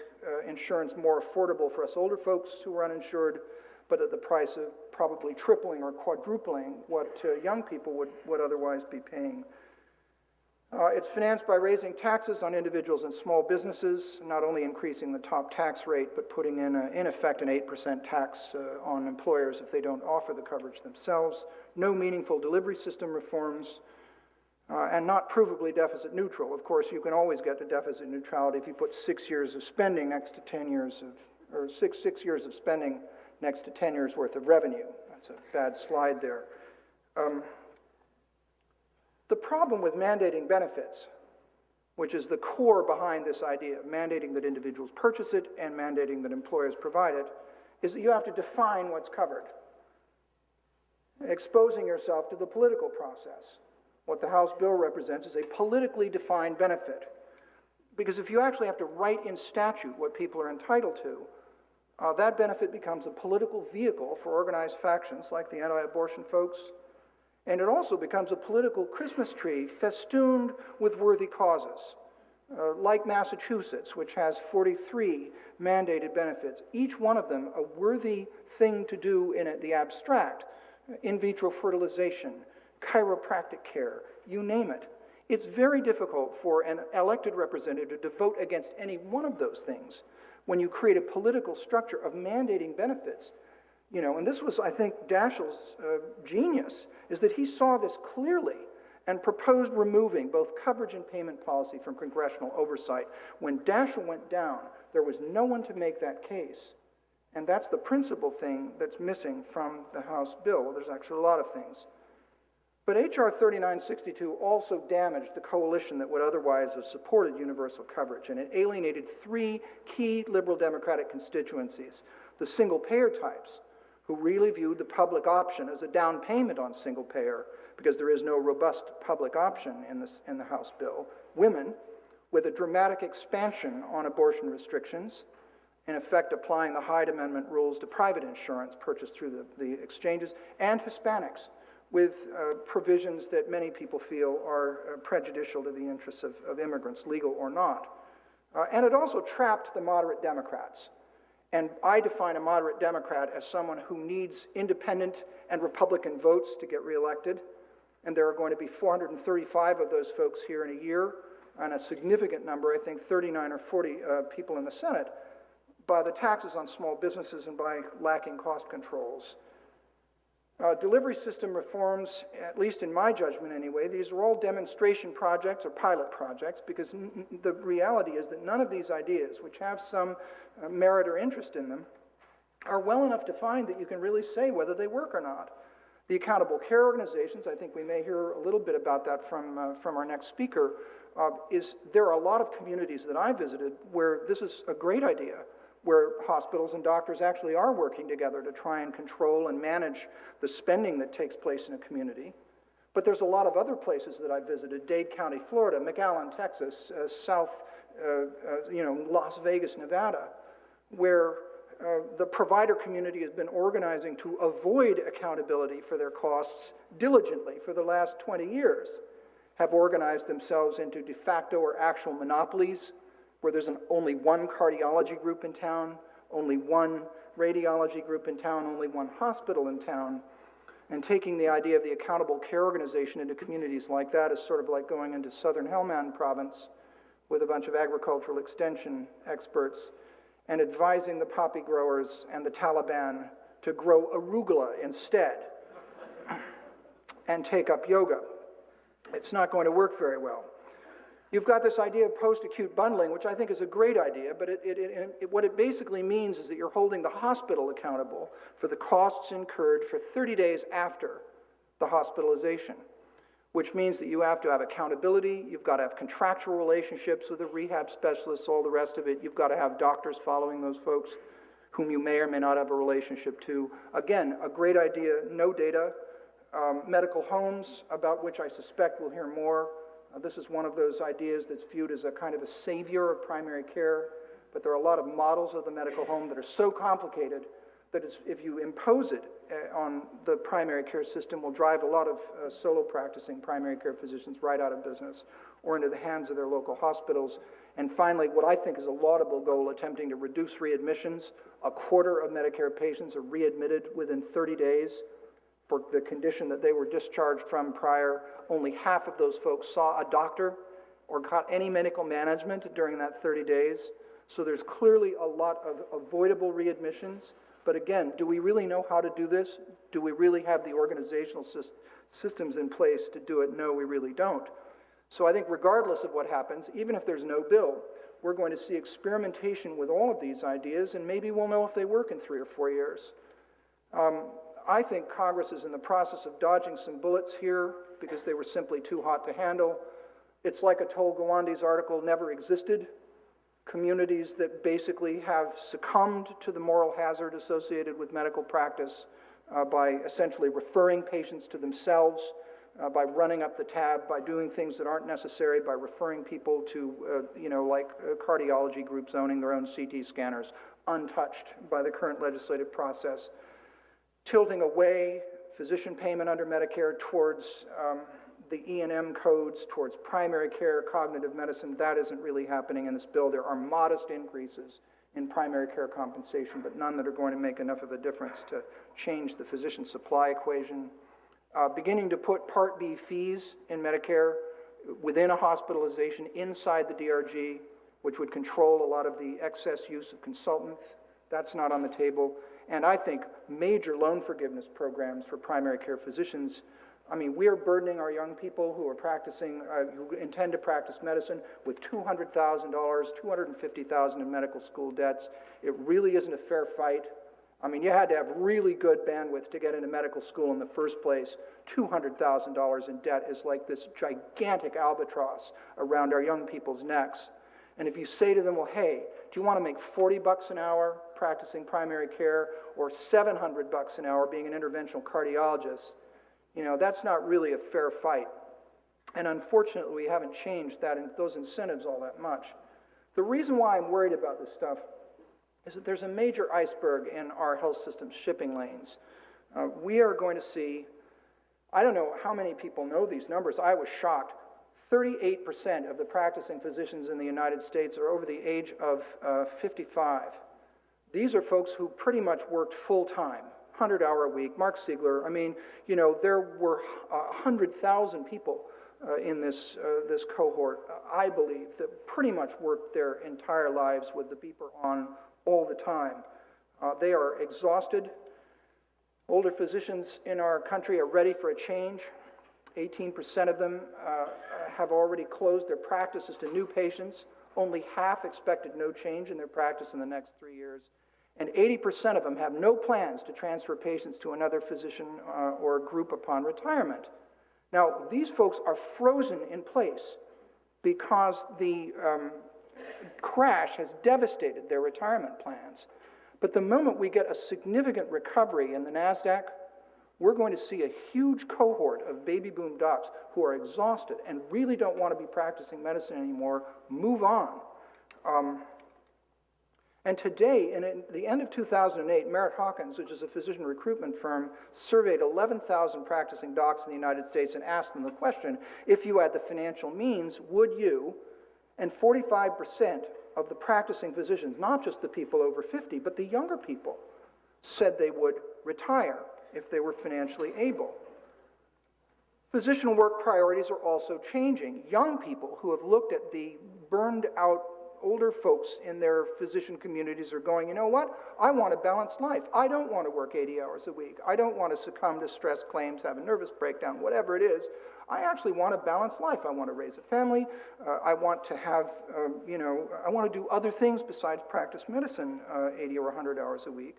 insurance more affordable for us older folks who were uninsured, but at the price of probably tripling or quadrupling what young people would otherwise be paying. It's financed by raising taxes on individuals and small businesses, not only increasing the top tax rate, but putting in effect an 8% tax on employers if they don't offer the coverage themselves. No meaningful delivery system reforms, and not provably deficit neutral. Of course, you can always get to deficit neutrality if you put 6 years of spending next to 10 years of, or six years of spending next to 10 years worth of revenue. That's a bad slide there. The problem with mandating benefits, which is the core behind this idea of mandating that individuals purchase it and mandating that employers provide it, is that you have to define what's covered, exposing yourself to the political process. What the House bill represents is a politically defined benefit. Because if you actually have to write in statute what people are entitled to, that benefit becomes a political vehicle for organized factions like the anti-abortion folks, and it also becomes a political Christmas tree festooned with worthy causes, like Massachusetts, which has 43 mandated benefits, each one of them a worthy thing to do in the abstract, in vitro fertilization, chiropractic care, you name it. It's very difficult for an elected representative to vote against any one of those things when you create a political structure of mandating benefits. You know, and this was, I think, Daschle's genius, is that he saw this clearly and proposed removing both coverage and payment policy from congressional oversight. When Daschle went down, there was no one to make that case. And that's the principal thing that's missing from the House bill. Well, there's actually a lot of things. But H.R. 3962 also damaged the coalition that would otherwise have supported universal coverage, and it alienated three key liberal Democratic constituencies: the single-payer types, who really viewed the public option as a down payment on single payer, because there is no robust public option in the House bill. Women, with a dramatic expansion on abortion restrictions, in effect applying the Hyde Amendment rules to private insurance purchased through the exchanges, and Hispanics, with provisions that many people feel are prejudicial to the interests of immigrants, legal or not. And it also trapped the moderate Democrats. And I define a moderate Democrat as someone who needs independent and Republican votes to get reelected. And there are going to be 435 of those folks here in a year, and a significant number, I think 39 or 40 people in the Senate, by the taxes on small businesses and by lacking cost controls. Delivery system reforms, at least in my judgment anyway, these are all demonstration projects or pilot projects, because the reality is that none of these ideas, which have some merit or interest in them, are well enough defined that you can really say whether they work or not. The accountable care organizations, I think we may hear a little bit about that from our next speaker, there are a lot of communities that I visited where this is a great idea, where hospitals and doctors actually are working together to try and control and manage the spending that takes place in a community. But there's a lot of other places that I visited: Dade County, Florida; McAllen, Texas; Las Vegas, Nevada, where the provider community has been organizing to avoid accountability for their costs diligently for the last 20 years, have organized themselves into de facto or actual monopolies, where there's only one cardiology group in town, only one radiology group in town, only one hospital in town. And taking the idea of the accountable care organization into communities like that is sort of like going into southern Helmand province with a bunch of agricultural extension experts and advising the poppy growers and the Taliban to grow arugula instead and take up yoga. It's not going to work very well. You've got this idea of post-acute bundling, which I think is a great idea, but what it basically means is that you're holding the hospital accountable for the costs incurred for 30 days after the hospitalization, which means that you have to have accountability, you've got to have contractual relationships with the rehab specialists, all the rest of it. You've got to have doctors following those folks whom you may or may not have a relationship to. Again, a great idea, no data. Medical homes, about which I suspect we'll hear more. This is one of those ideas that's viewed as a kind of a savior of primary care, but there are a lot of models of the medical home that are so complicated that if you impose it on the primary care system, will drive a lot of solo practicing primary care physicians right out of business or into the hands of their local hospitals. And finally, what I think is a laudable goal, attempting to reduce readmissions. A quarter of Medicare patients are readmitted within 30 days for the condition that they were discharged from prior. Only half of those folks saw a doctor or got any medical management during that 30 days. So there's clearly a lot of avoidable readmissions. But again, do we really know how to do this? Do we really have the organizational systems in place to do it? No, we really don't. So I think regardless of what happens, even if there's no bill, we're going to see experimentation with all of these ideas, and maybe we'll know if they work in 3 or 4 years. I think Congress is in the process of dodging some bullets here because they were simply too hot to handle. It's like Atul Gawande's article never existed. Communities that basically have succumbed to the moral hazard associated with medical practice by essentially referring patients to themselves, by running up the tab, by doing things that aren't necessary, by referring people to, cardiology groups owning their own CT scanners, untouched by the current legislative process. Tilting away physician payment under Medicare towards the E&M codes, towards primary care, cognitive medicine. That isn't really happening in this bill. There are modest increases in primary care compensation, but none that are going to make enough of a difference to change the physician supply equation. Beginning to put Part B fees in Medicare within a hospitalization inside the DRG, which would control a lot of the excess use of consultants. That's not on the table. And I think major loan forgiveness programs for primary care physicians. I mean, we are burdening our young people who are practicing, who intend to practice medicine with $200,000, $250,000 in medical school debts. It really isn't a fair fight. I mean, you had to have really good bandwidth to get into medical school in the first place. $200,000 in debt is like this gigantic albatross around our young people's necks. And if you say to them, well, hey, do you want to make $40 an hour practicing primary care or $700 an hour being an interventional cardiologist? That's not really a fair fight. And unfortunately, we haven't changed those incentives all that much. The reason why I'm worried about this stuff is that there's a major iceberg in our health system's shipping lanes. We are going to see, I don't know how many people know these numbers. I was shocked. 38% of the practicing physicians in the United States are over the age of 55. These are folks who pretty much worked full-time, 100-hour a week. Mark Siegler, there were 100,000 people in this cohort, I believe, that pretty much worked their entire lives with the beeper on all the time. They are exhausted. Older physicians in our country are ready for a change. 18% of them have already closed their practices to new patients. Only half expected no change in their practice in the next 3 years. And 80% of them have no plans to transfer patients to another physician or group upon retirement. Now, these folks are frozen in place because the crash has devastated their retirement plans. But the moment we get a significant recovery in the NASDAQ, we're going to see a huge cohort of baby boom docs who are exhausted and really don't want to be practicing medicine anymore move on. And today, at the end of 2008, Merritt Hawkins, which is a physician recruitment firm, surveyed 11,000 practicing docs in the United States and asked them the question, if you had the financial means, would you? And 45% of the practicing physicians, not just the people over 50, but the younger people, said they would retire if they were financially able. Physician work priorities are also changing. Young people who have looked at the burned out older folks in their physician communities are going, you know what? I want a balanced life. I don't want to work 80 hours a week. I don't want to succumb to stress claims, have a nervous breakdown, whatever it is. I actually want a balanced life. I want to raise a family. I want to have, I want to do other things besides practice medicine 80 or 100 hours a week.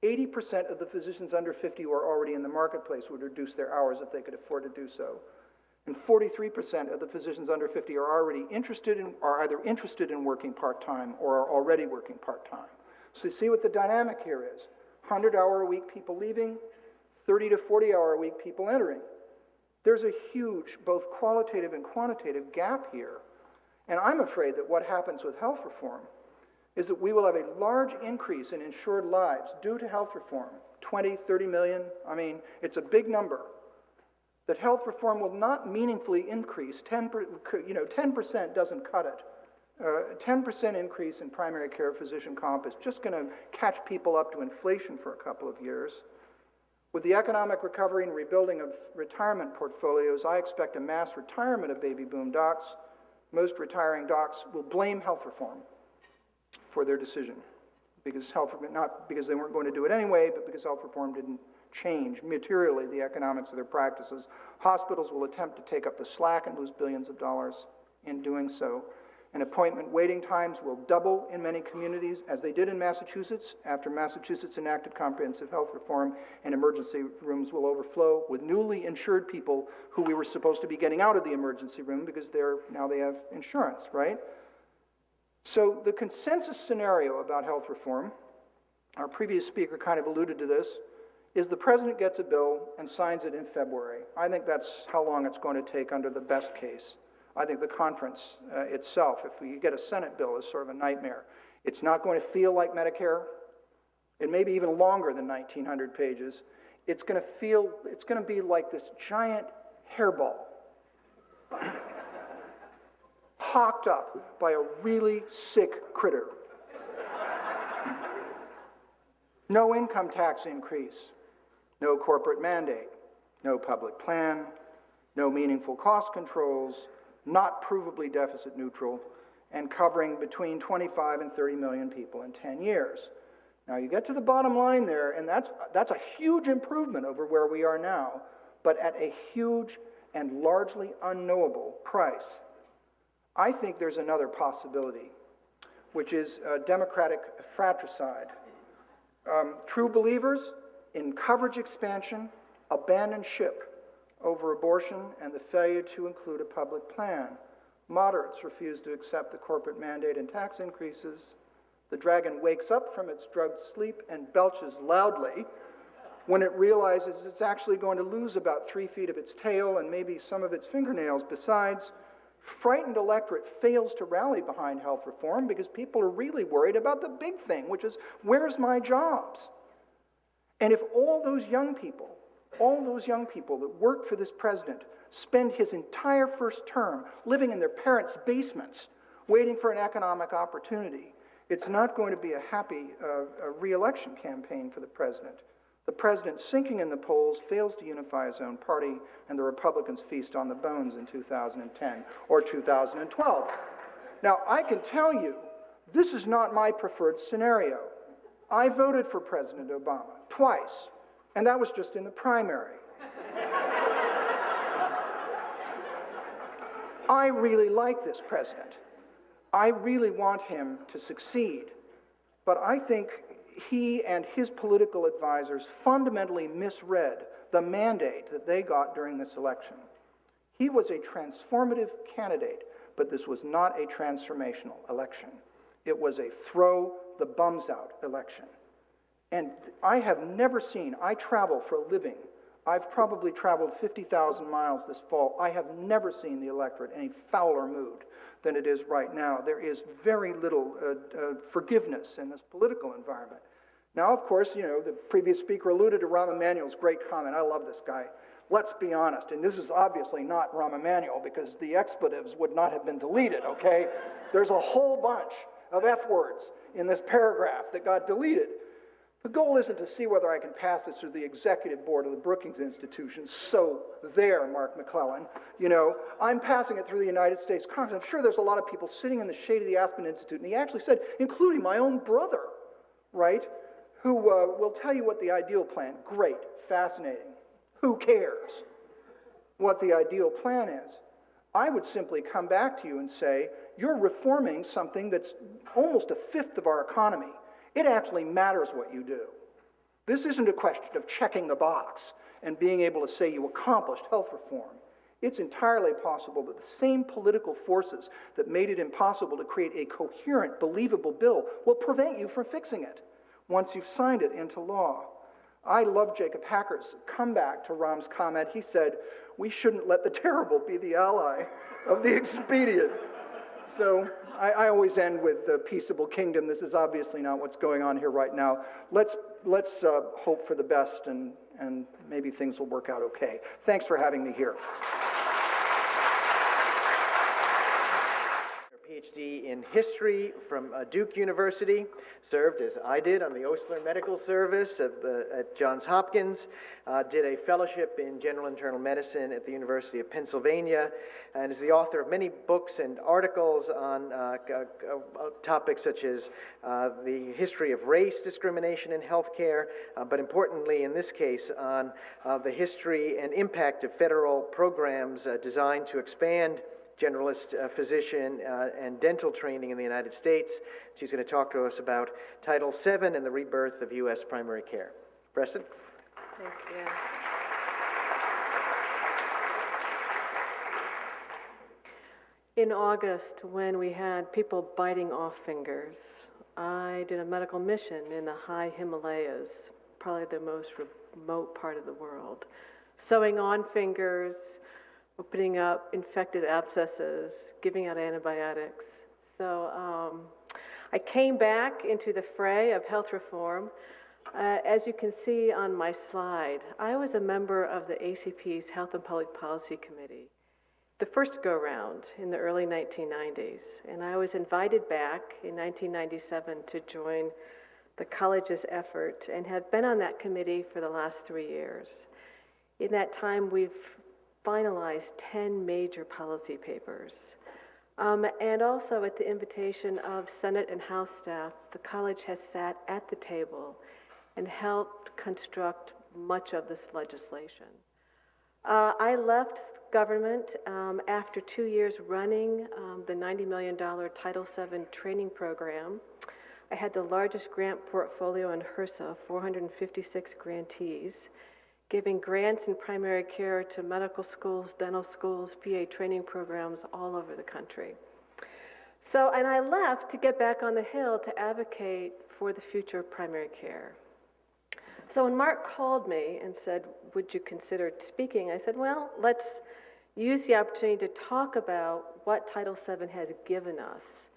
80% of the physicians under 50 who are already in the marketplace would reduce their hours if they could afford to do so. And 43% of the physicians under 50 are either interested in working part-time or are already working part-time. So you see what the dynamic here is. 100-hour-a-week people leaving, 30 to 40-hour-a-week people entering. There's a huge, both qualitative and quantitative gap here. And I'm afraid that what happens with health reform is that we will have a large increase in insured lives due to health reform. 20, 30 million, it's a big number. That health reform will not meaningfully increase. 10% doesn't cut it. 10% increase in primary care physician comp is just going to catch people up to inflation for a couple of years. With the economic recovery and rebuilding of retirement portfolios, I expect a mass retirement of baby boom docs. Most retiring docs will blame health reform for their decision, not because they weren't going to do it anyway, but because health reform didn't change materially the economics of their practices. Hospitals will attempt to take up the slack and lose billions of dollars in doing so. And appointment waiting times will double in many communities, as they did in Massachusetts after Massachusetts enacted comprehensive health reform, and emergency rooms will overflow with newly insured people who we were supposed to be getting out of the emergency room because now they have insurance, right? So the consensus scenario about health reform, our previous speaker kind of alluded to this, is the president gets a bill and signs it in February. I think that's how long it's going to take under the best case. I think the conference itself, if we get a Senate bill, is sort of a nightmare. It's not going to feel like Medicare. It may be even longer than 1,900 pages. It's going to be like this giant hairball hawked up by a really sick critter. No income tax increase. No corporate mandate, no public plan, no meaningful cost controls, not provably deficit neutral, and covering between 25 and 30 million people in 10 years. Now you get to the bottom line there, and that's a huge improvement over where we are now, but at a huge and largely unknowable price. I think there's another possibility, which is democratic fratricide. True believers in coverage expansion abandon ship over abortion and the failure to include a public plan. Moderates refuse to accept the corporate mandate and tax increases. The dragon wakes up from its drugged sleep and belches loudly when it realizes it's actually going to lose about 3 feet of its tail and maybe some of its fingernails besides. Frightened electorate fails to rally behind health reform because people are really worried about the big thing, which is, where's my jobs? And if all those young people that work for this president spend his entire first term living in their parents' basements waiting for an economic opportunity, it's not going to be a happy re-election campaign for the president. The president, sinking in the polls, fails to unify his own party, and the Republicans feast on the bones in 2010 or 2012. Now, I can tell you, this is not my preferred scenario. I voted for President Obama twice And that was just in the primary. I really like this president. I really want him to succeed. But I think he and his political advisors fundamentally misread the mandate that they got during this election. He was a transformative candidate, but this was not a transformational election. It was a throw the bums out election. And I have never seen, I travel for a living. I've probably traveled 50,000 miles this fall. I have never seen the electorate in a fouler mood than it is right now. There is very little forgiveness in this political environment. Now, of course, you know, the previous speaker alluded to Rahm Emanuel's great comment. I love this guy. Let's be honest, and this is obviously not Rahm Emanuel because the expletives would not have been deleted, okay? There's a whole bunch of F words in this paragraph that got deleted. The goal isn't to see whether I can pass this through the executive board of the Brookings Institution. So there, Mark McClellan. You know, I'm passing it through the United States Congress. I'm sure there's a lot of people sitting in the shade of the Aspen Institute, and he actually said, including my own brother, right, who will tell you what the ideal plan, great, fascinating. Who cares what the ideal plan is? I would simply come back to you and say, you're reforming something that's almost a fifth of our economy. It actually matters what you do. This isn't a question of checking the box and being able to say you accomplished health reform. It's entirely possible that the same political forces that made it impossible to create a coherent, believable bill will prevent you from fixing it once you've signed it into law. I love Jacob Hacker's comeback to Rahm's comment. He said, we shouldn't let the terrible be the ally of the expedient. So I always end with the peaceable kingdom. This is obviously not what's going on here right now. Let's hope for the best, and maybe things will work out okay. Thanks for having me here. PhD in history from Duke University, served as I did on the Osler Medical Service at Johns Hopkins, did a fellowship in general internal medicine at the University of Pennsylvania, and is the author of many books and articles on topics such as the history of race discrimination in healthcare, but importantly in this case on the history and impact of federal programs designed to expand generalist physician and dental training in the United States. She's going to talk to us about Title VII and the rebirth of U.S. primary care. Preston? Thanks, Dan. In August, when we had people biting off fingers, I did a medical mission in the high Himalayas, probably the most remote part of the world, sewing on fingers, opening up infected abscesses, giving out antibiotics. So I came back into the fray of health reform. As you can see on my slide, I was a member of the ACP's Health and Public Policy Committee, the first go-round in the early 1990s. And I was invited back in 1997 to join the college's effort and have been on that committee for the last 3 years. In that time, we've finalized 10 major policy papers. And also at the invitation of Senate and House staff, the college has sat at the table and helped construct much of this legislation. I left government after 2 years running the $90 million Title VII training program. I had the largest grant portfolio in HRSA, 456 grantees, giving grants in primary care to medical schools, dental schools, PA training programs all over the country. So, and I left to get back on the Hill to advocate for the future of primary care. So when Mark called me and said, would you consider speaking? I said, well, let's use the opportunity to talk about what Title VII has given us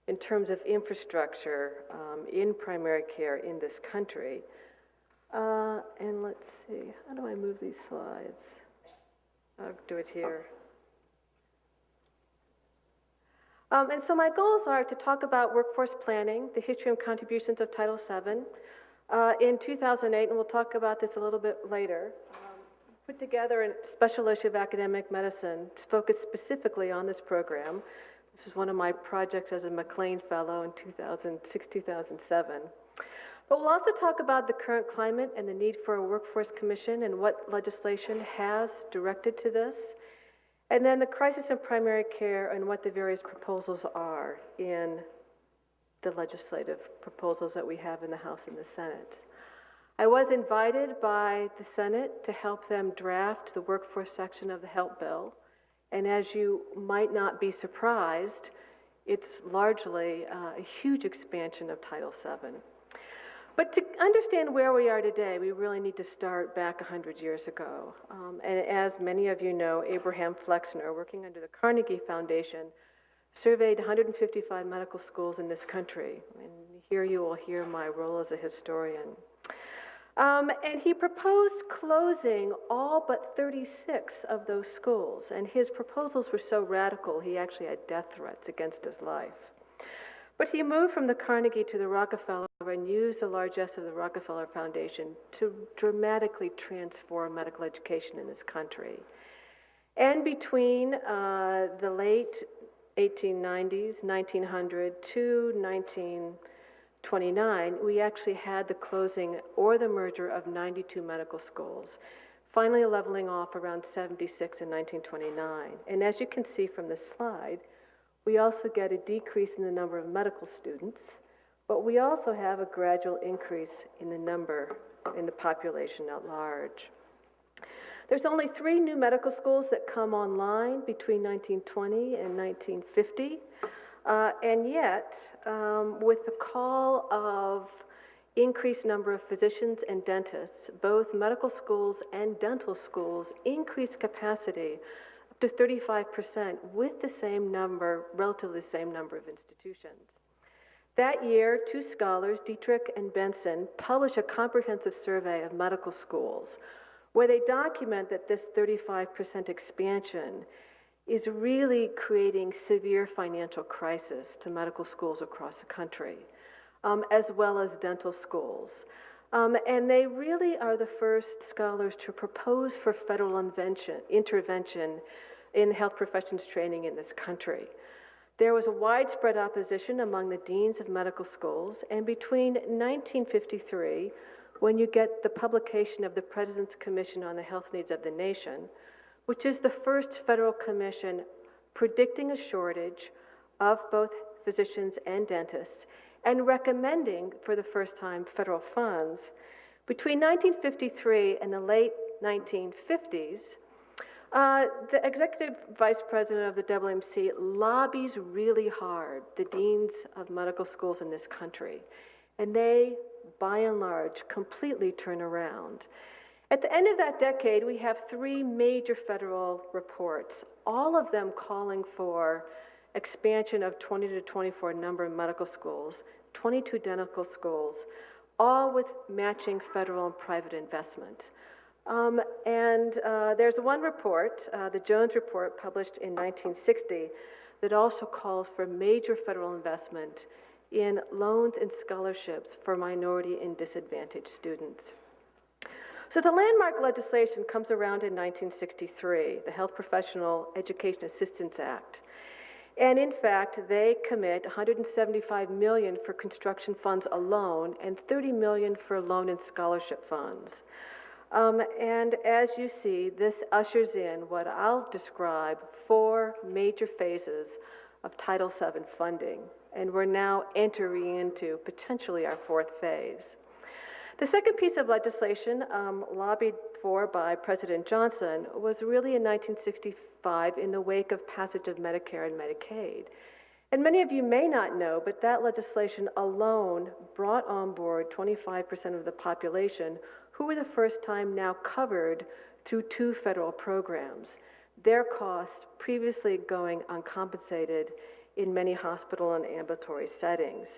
in terms of infrastructure in primary care in this country. And let's see, how do I move these slides? I'll do it here. And so my goals are to talk about workforce planning, the history and contributions of Title VII. In 2008, and we'll talk about this a little bit later, put together a special issue of Academic Medicine focused specifically on this program. This was one of my projects as a MacLean Fellow in 2006, 2007. But we'll also talk about the current climate and the need for a workforce commission and what legislation has directed to this. And then the crisis in primary care and what the various proposals are in the legislative proposals that we have in the House and the Senate. I was invited by the Senate to help them draft the workforce section of the HELP bill. And as you might not be surprised, it's largely a huge expansion of Title VII. But to understand where we are today, we really need to start back 100 years ago. And as many of you know, Abraham Flexner, working under the Carnegie Foundation, surveyed 155 medical schools in this country. And here you will hear my role as a historian. And he proposed closing all but 36 of those schools. And his proposals were so radical, he actually had death threats against his life. But he moved from the Carnegie to the Rockefeller and used the largesse of the Rockefeller Foundation to dramatically transform medical education in this country. And between the late 1890s, 1900 to 1929, we actually had the closing or the merger of 92 medical schools, finally leveling off around 76 in 1929. And as you can see from this slide, we also get a decrease in the number of medical students, but we also have a gradual increase in the number in the population at large. There's only 3 new medical schools that come online between 1920 and 1950, and yet, with the call of increased number of physicians and dentists, both medical schools and dental schools increased capacity up to 35% with the same number, relatively the same number of institutions. That year, 2 scholars, Dietrich and Benson, published a comprehensive survey of medical schools where they document that this 35% expansion is really creating severe financial crisis to medical schools across the country, as well as dental schools. And they really are the first scholars to propose for federal intervention in health professions training in this country. There was a widespread opposition among the deans of medical schools, and between 1953, when you get the publication of the President's Commission on the Health Needs of the Nation, which is the first federal commission predicting a shortage of both physicians and dentists, and recommending for the first time federal funds. Between 1953 and the late 1950s, the executive vice president of the WMC lobbies really hard the deans of medical schools in this country, and they, by and large, completely turn around. At the end of that decade, we have 3 major federal reports, all of them calling for expansion of 20 to 24 number of medical schools, 22 dental schools, all with matching federal and private investment. There's one report, the Jones Report, published in 1960, that also calls for major federal investment in loans and scholarships for minority and disadvantaged students. So the landmark legislation comes around in 1963, the Health Professional Education Assistance Act. And in fact, they commit $175 million for construction funds alone and $30 million for loan and scholarship funds. And as you see, this ushers in what I'll describe 4 major phases of Title VII funding. And we're now entering into potentially our 4th phase. The second piece of legislation lobbied for by President Johnson was really in 1965 in the wake of passage of Medicare and Medicaid. And many of you may not know, but that legislation alone brought on board 25% of the population who were the first time now covered through 2 federal programs, their costs previously going uncompensated in many hospital and ambulatory settings.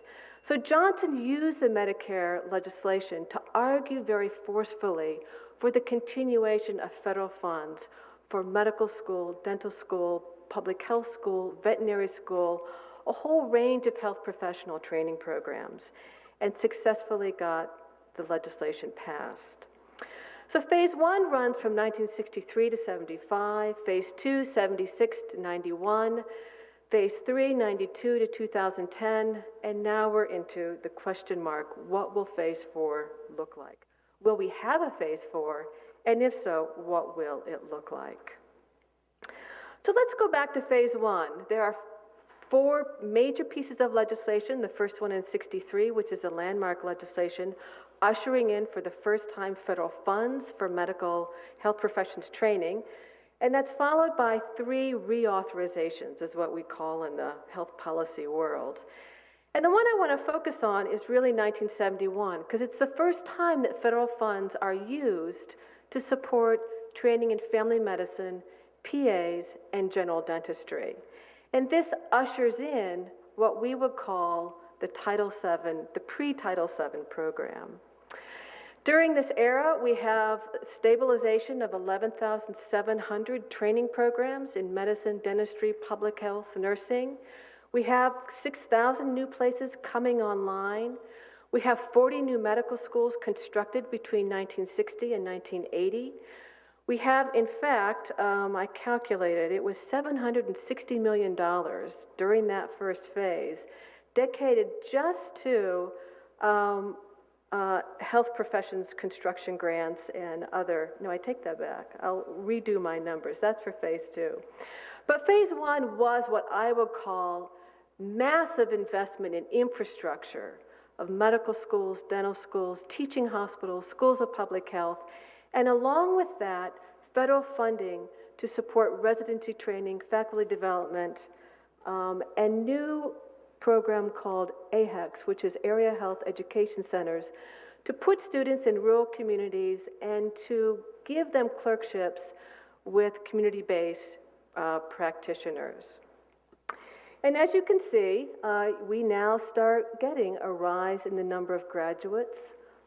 So Johnson used the Medicare legislation to argue very forcefully for the continuation of federal funds for medical school, dental school, public health school, veterinary school, a whole range of health professional training programs, and successfully got the legislation passed. So phase 1 runs from 1963 to 75, phase 2, 76 to 91. Phase 3, 92 to 2010, and now we're into the question mark, what will Phase 4 look like? Will we have a Phase 4? And if so, what will it look like? So let's go back to Phase 1. There are 4 major pieces of legislation. The first one in '63, which is the landmark legislation, ushering in for the first time federal funds for medical health professions training. And that's followed by 3 reauthorizations, is what we call in the health policy world. And the one I want to focus on is really 1971, because it's the first time that federal funds are used to support training in family medicine, PAs, and general dentistry. And this ushers in what we would call the Title VII, the pre-Title VII program. During this era, we have stabilization of 11,700 training programs in medicine, dentistry, public health, nursing. We have 6,000 new places coming online. We have 40 new medical schools constructed between 1960 and 1980. We have, in fact, I calculated, it was $760 million during that first phase, dedicated just to health professions construction grants and other, no, I take that back. I'll redo my numbers. That's for Phase 2. But Phase 1 was what I would call massive investment in infrastructure of medical schools, dental schools, teaching hospitals, schools of public health, and along with that, federal funding to support residency training, faculty development, and new program called AHECs, which is Area Health Education Centers, to put students in rural communities and to give them clerkships with community-based practitioners. And as you can see, we now start getting a rise in the number of graduates,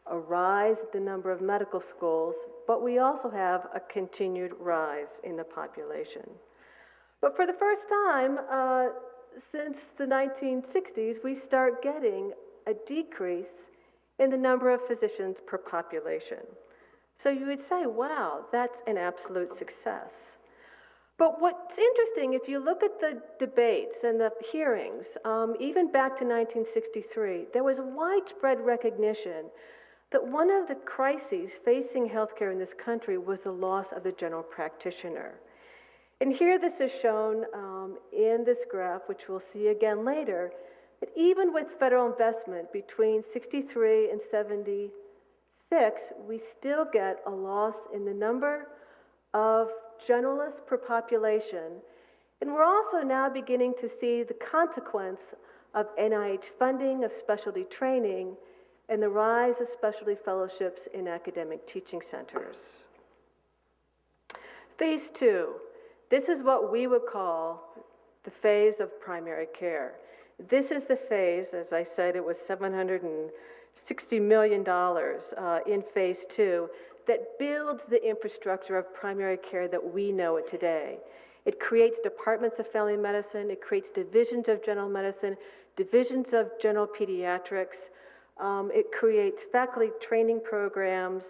a rise in the number of medical schools, but we also have a continued rise in the population. But for the first time, since the 1960s, we start getting a decrease in the number of physicians per population. So you would say, wow, that's an absolute success. But what's interesting, if you look at the debates and the hearings, even back to 1963, there was widespread recognition that one of the crises facing healthcare in this country was the loss of the general practitioner. And here this is shown in this graph, which we'll see again later, that even with federal investment between 63 and 76, we still get a loss in the number of generalists per population. And we're also now beginning to see the consequence of NIH funding of specialty training and the rise of specialty fellowships in academic teaching centers. Phase 2. This is what we would call the phase of primary care. This is the phase, as I said, it was $760 million in Phase 2 that builds the infrastructure of primary care that we know it today. It creates departments of family medicine, it creates divisions of general medicine, divisions of general pediatrics, it creates faculty training programs,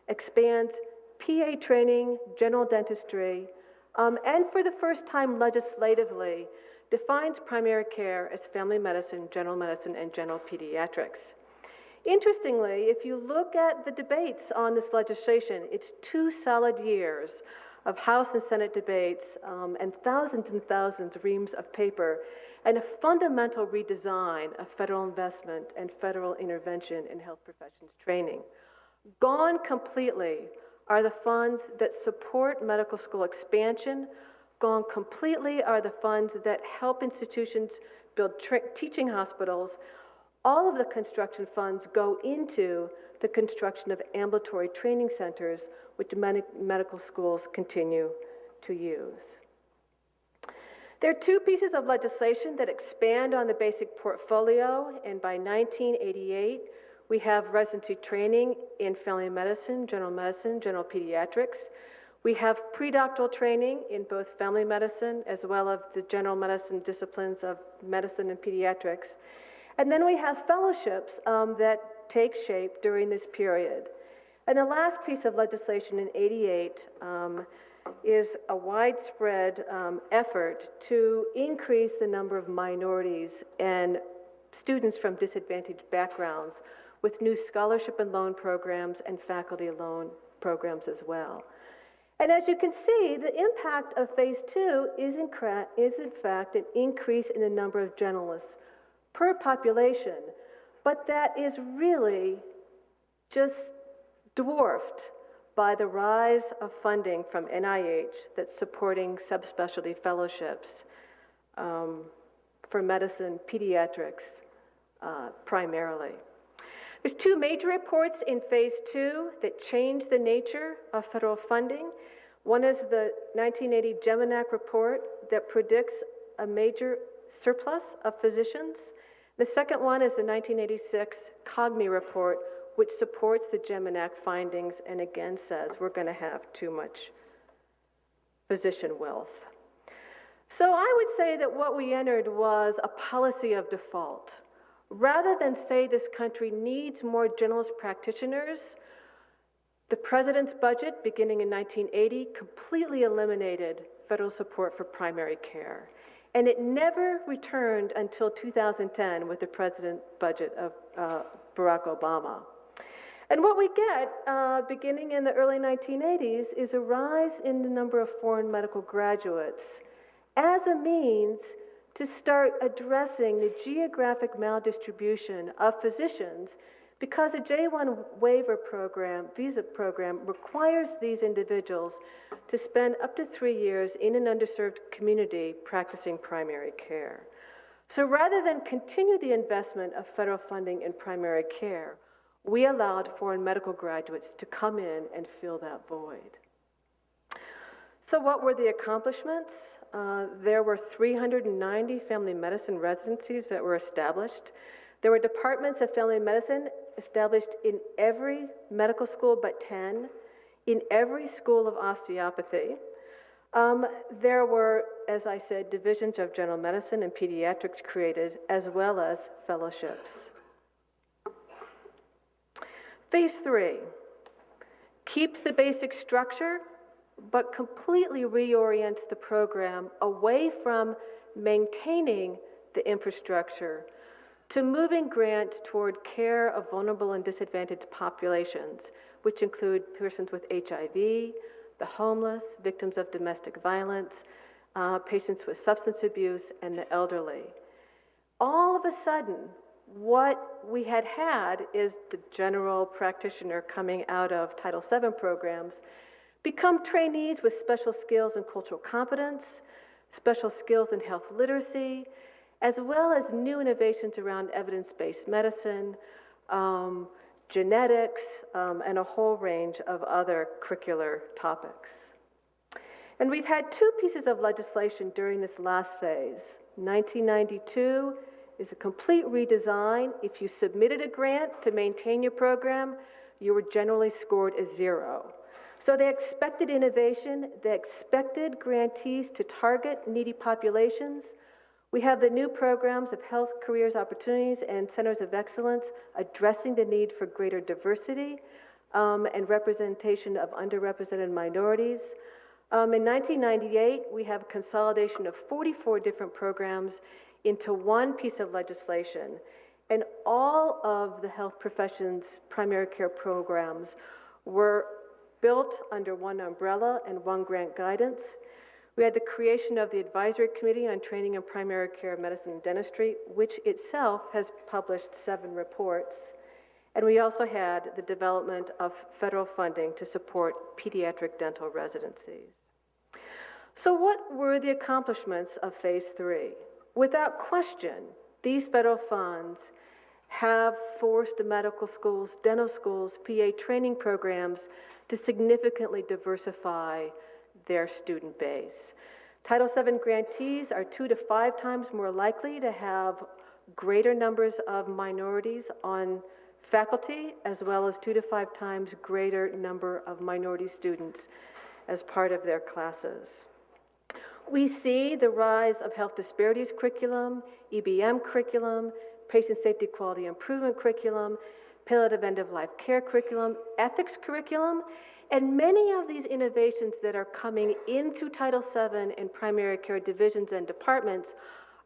expands PA training, general dentistry, and for the first time legislatively, defines primary care as family medicine, and general pediatrics. Interestingly, if you look at the debates on this legislation, it's 2 solid years of House and Senate debates and thousands of reams of paper and a fundamental redesign of federal investment and federal intervention in health professions training. Gone completely are the funds that support medical school expansion. Gone completely are the funds that help institutions build teaching hospitals. All of the construction funds go into the construction of ambulatory training centers, which medical schools continue to use. There are 2 pieces of legislation that expand on the basic portfolio, and by 1988, we have residency training in family medicine, general pediatrics. We have predoctoral training in both family medicine as well as the general medicine disciplines of medicine and pediatrics. And then we have fellowships that take shape during this period. And the last piece of legislation in '88 is a widespread effort to increase the number of minorities and students from disadvantaged backgrounds with new scholarship and loan programs and faculty loan programs as well. And as you can see, the impact of Phase 2 is in fact an increase in the number of journalists per population, but that is really just dwarfed by the rise of funding from NIH that's supporting subspecialty fellowships for medicine, pediatrics primarily. There's two major reports in Phase 2 that change the nature of federal funding. One is the 1980 Geminic report that predicts a major surplus of physicians. The second one is the 1986 COGME report, which supports the Geminic findings and again says we're going to have too much physician wealth. So I would say that what we entered was a policy of default. Rather than say this country needs more generalist practitioners, the president's budget, beginning in 1980, completely eliminated federal support for primary care. And it never returned until 2010 with the president's budget of Barack Obama. And what we get, beginning in the early 1980s, is a rise in the number of foreign medical graduates as a means to start addressing the geographic maldistribution of physicians, because a J-1 waiver program, visa program, requires these individuals to spend up to 3 years in an underserved community practicing primary care. So rather than continue the investment of federal funding in primary care, we allowed foreign medical graduates to come in and fill that void. So what were the accomplishments? There were 390 family medicine residencies that were established. There were departments of family medicine established in every medical school but 10, in every school of osteopathy. There were, as I said, divisions of general medicine and pediatrics created, as well as fellowships. Phase 3 keeps the basic structure, but completely reorients the program away from maintaining the infrastructure to moving grants toward care of vulnerable and disadvantaged populations, which include persons with HIV, the homeless, victims of domestic violence, patients with substance abuse, and the elderly. All of a sudden, what we had is the general practitioner coming out of Title VII programs become trainees with special skills in cultural competence, special skills in health literacy, as well as new innovations around evidence-based medicine, genetics, and a whole range of other curricular topics. And we've had two pieces of legislation during this last phase. 1992 is a complete redesign. If you submitted a grant to maintain your program, you were generally scored a 0. So they expected innovation, they expected grantees to target needy populations. We have the new programs of Health Careers Opportunities and Centers of Excellence addressing the need for greater diversity and representation of underrepresented minorities. In 1998, we have a consolidation of 44 different programs into one piece of legislation, and all of the health professions' primary care programs were built under one umbrella and one grant guidance. We had the creation of the Advisory Committee on Training in Primary Care Medicine and Dentistry, which itself has published 7 reports. And we also had the development of federal funding to support pediatric dental residencies. So what were the accomplishments of Phase 3? Without question, these federal funds have forced the medical schools, dental schools, PA training programs to significantly diversify their student base. Title VII grantees are 2 to 5 times more likely to have greater numbers of minorities on faculty, as well as 2 to 5 times greater number of minority students as part of their classes. We see the rise of health disparities curriculum, EBM curriculum, patient safety quality improvement curriculum, palliative end-of-life care curriculum, ethics curriculum, And many of these innovations that are coming in through Title VII and primary care divisions and departments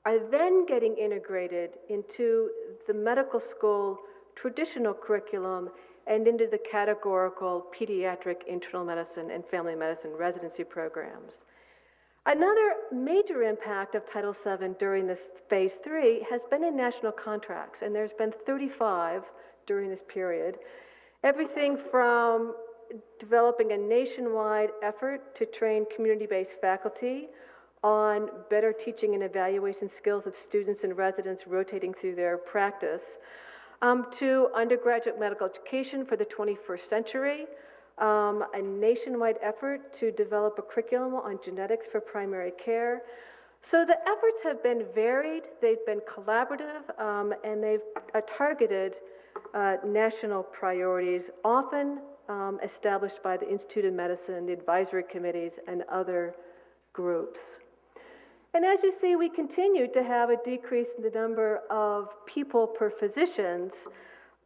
are then getting integrated into the medical school traditional curriculum and into the categorical pediatric internal medicine and family medicine residency programs. Another major impact of Title VII during this phase 3 has been in national contracts, and there's been 35 during this period. Everything from developing a nationwide effort to train community-based faculty on better teaching and evaluation skills of students and residents rotating through their practice, to undergraduate medical education for the 21st century, a nationwide effort to develop a curriculum on genetics for primary care. So the efforts have been varied, they've been collaborative, and they've targeted national priorities, often established by the Institute of Medicine, the advisory committees, and other groups. And as you see, we continue to have a decrease in the number of people per physicians,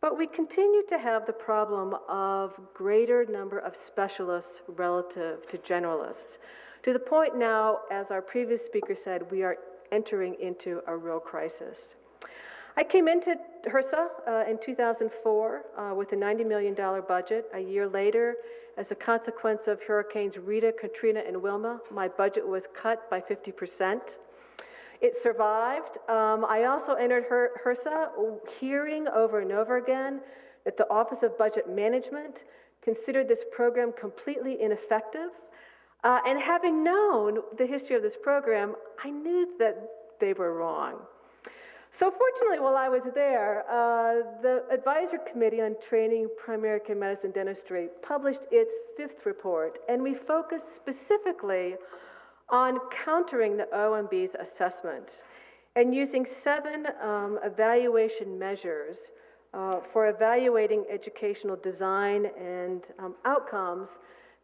but we continue to have the problem of greater number of specialists relative to generalists. To the point now, as our previous speaker said, we are entering into a real crisis. I came into HRSA in 2004 with a $90 million budget. A year later, as a consequence of Hurricanes Rita, Katrina, and Wilma, my budget was cut by 50%. It survived. I also entered HRSA hearing over and over again that the Office of Budget Management considered this program completely ineffective. And having known the history of this program, I knew that they were wrong. So fortunately, while I was there, the Advisory Committee on Training Primary Care Medicine Dentistry published its 5th report, and we focused specifically on countering the OMB's assessment and using 7 evaluation measures for evaluating educational design and outcomes.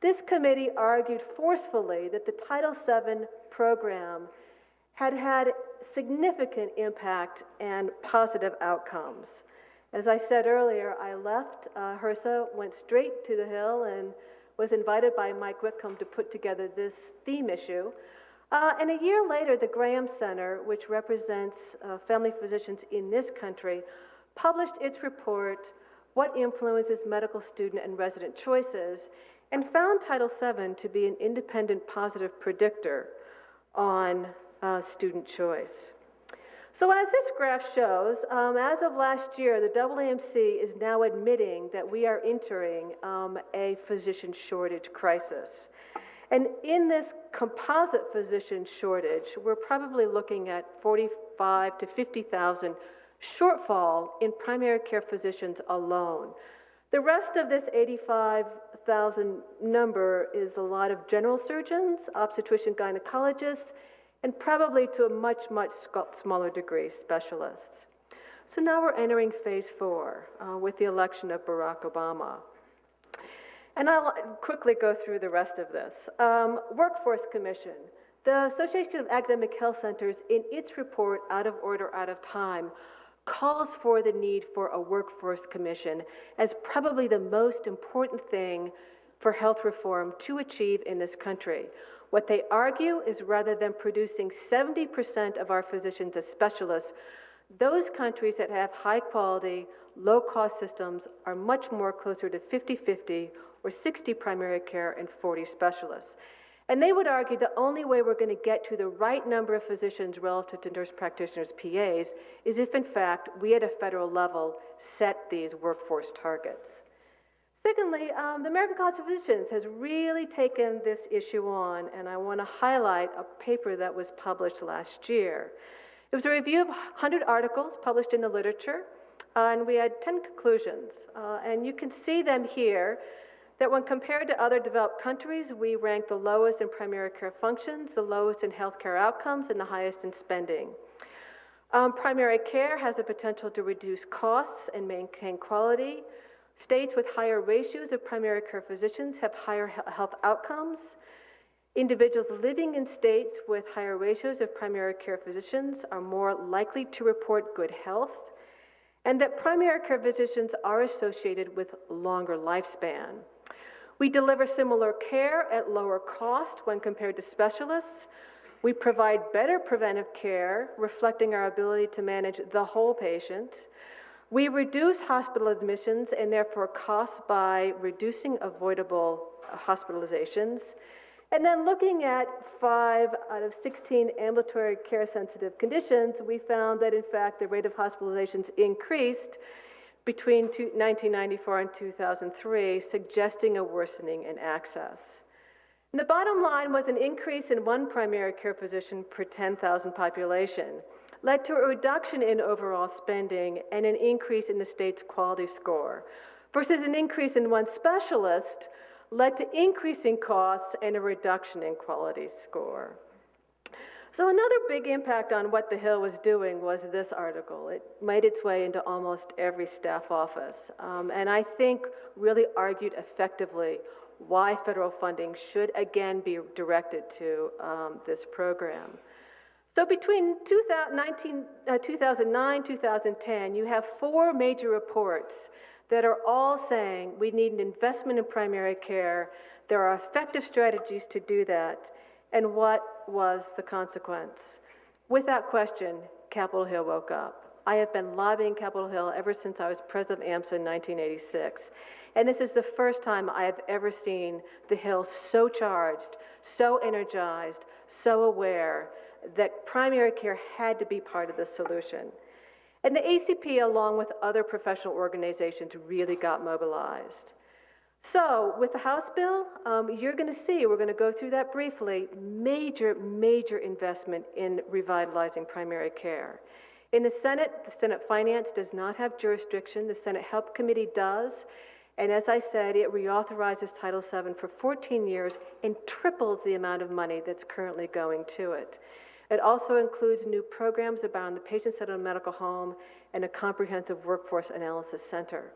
This committee argued forcefully that the Title VII program had significant impact and positive outcomes. As I said earlier, I left HRSA, went straight to the Hill, and was invited by Mike Whitcomb to put together this theme issue. And a year later, the MacLean Center, which represents family physicians in this country, published its report, What Influences Medical Student and Resident Choices, and found Title VII to be an independent positive predictor on student choice. So as this graph shows, as of last year, the AAMC is now admitting that we are entering a physician shortage crisis. And in this composite physician shortage, we're probably looking at 45 to 50,000 shortfall in primary care physicians alone. The rest of this 85,000 number is a lot of general surgeons, obstetrician gynecologists, and probably to a much, much smaller degree, specialists. So now we're entering phase 4 with the election of Barack Obama. And I'll quickly go through the rest of this. Workforce Commission. The Association of Academic Health Centers, in its report, Out of Order, Out of Time, calls for the need for a workforce commission as probably the most important thing for health reform to achieve in this country. What they argue is rather than producing 70% of our physicians as specialists, those countries that have high quality, low cost systems are much more closer to 50-50 or 60 primary care and 40 specialists. And they would argue the only way we're going to get to the right number of physicians relative to nurse practitioners, PAs, is if in fact we at a federal level set these workforce targets. Secondly, the American College of Physicians has really taken this issue on, and I want to highlight a paper that was published last year. It was a review of 100 articles published in the literature, and we had 10 conclusions. And you can see them here, that when compared to other developed countries, we rank the lowest in primary care functions, the lowest in healthcare outcomes, and the highest in spending. Primary care has a potential to reduce costs and maintain quality. States with higher ratios of primary care physicians have higher health outcomes. Individuals living in states with higher ratios of primary care physicians are more likely to report good health, and that primary care physicians are associated with longer lifespan. We deliver similar care at lower cost when compared to specialists. We provide better preventive care, reflecting our ability to manage the whole patient. We reduce hospital admissions and therefore costs by reducing avoidable hospitalizations. And then looking at 5 out of 16 ambulatory care-sensitive conditions, we found that, in fact, the rate of hospitalizations increased between 1994 and 2003, suggesting a worsening in access. And the bottom line was an increase in one primary care physician per 10,000 population led to a reduction in overall spending and an increase in the state's quality score, versus an increase in one specialist led to increasing costs and a reduction in quality score. So another big impact on what the Hill was doing was this article. It made its way into almost every staff office, and I think really argued effectively why federal funding should again be directed to this program. So between 2009, 2010, you have 4 major reports that are all saying we need an investment in primary care. There are effective strategies to do that. And what was the consequence? Without question, Capitol Hill woke up. I have been lobbying Capitol Hill ever since I was president of AMSA in 1986. And this is the first time I have ever seen the Hill so charged, so energized, so aware that primary care had to be part of the solution. And the ACP, along with other professional organizations, really got mobilized. So with the House bill, you're going to see, we're going to go through that briefly, major investment in revitalizing primary care. In the Senate Finance does not have jurisdiction. The Senate Help Committee does. And as I said, it reauthorizes Title VII for 14 years and triples the amount of money that's currently going to it. It also includes new programs around the patient-centered medical home and a comprehensive workforce analysis center.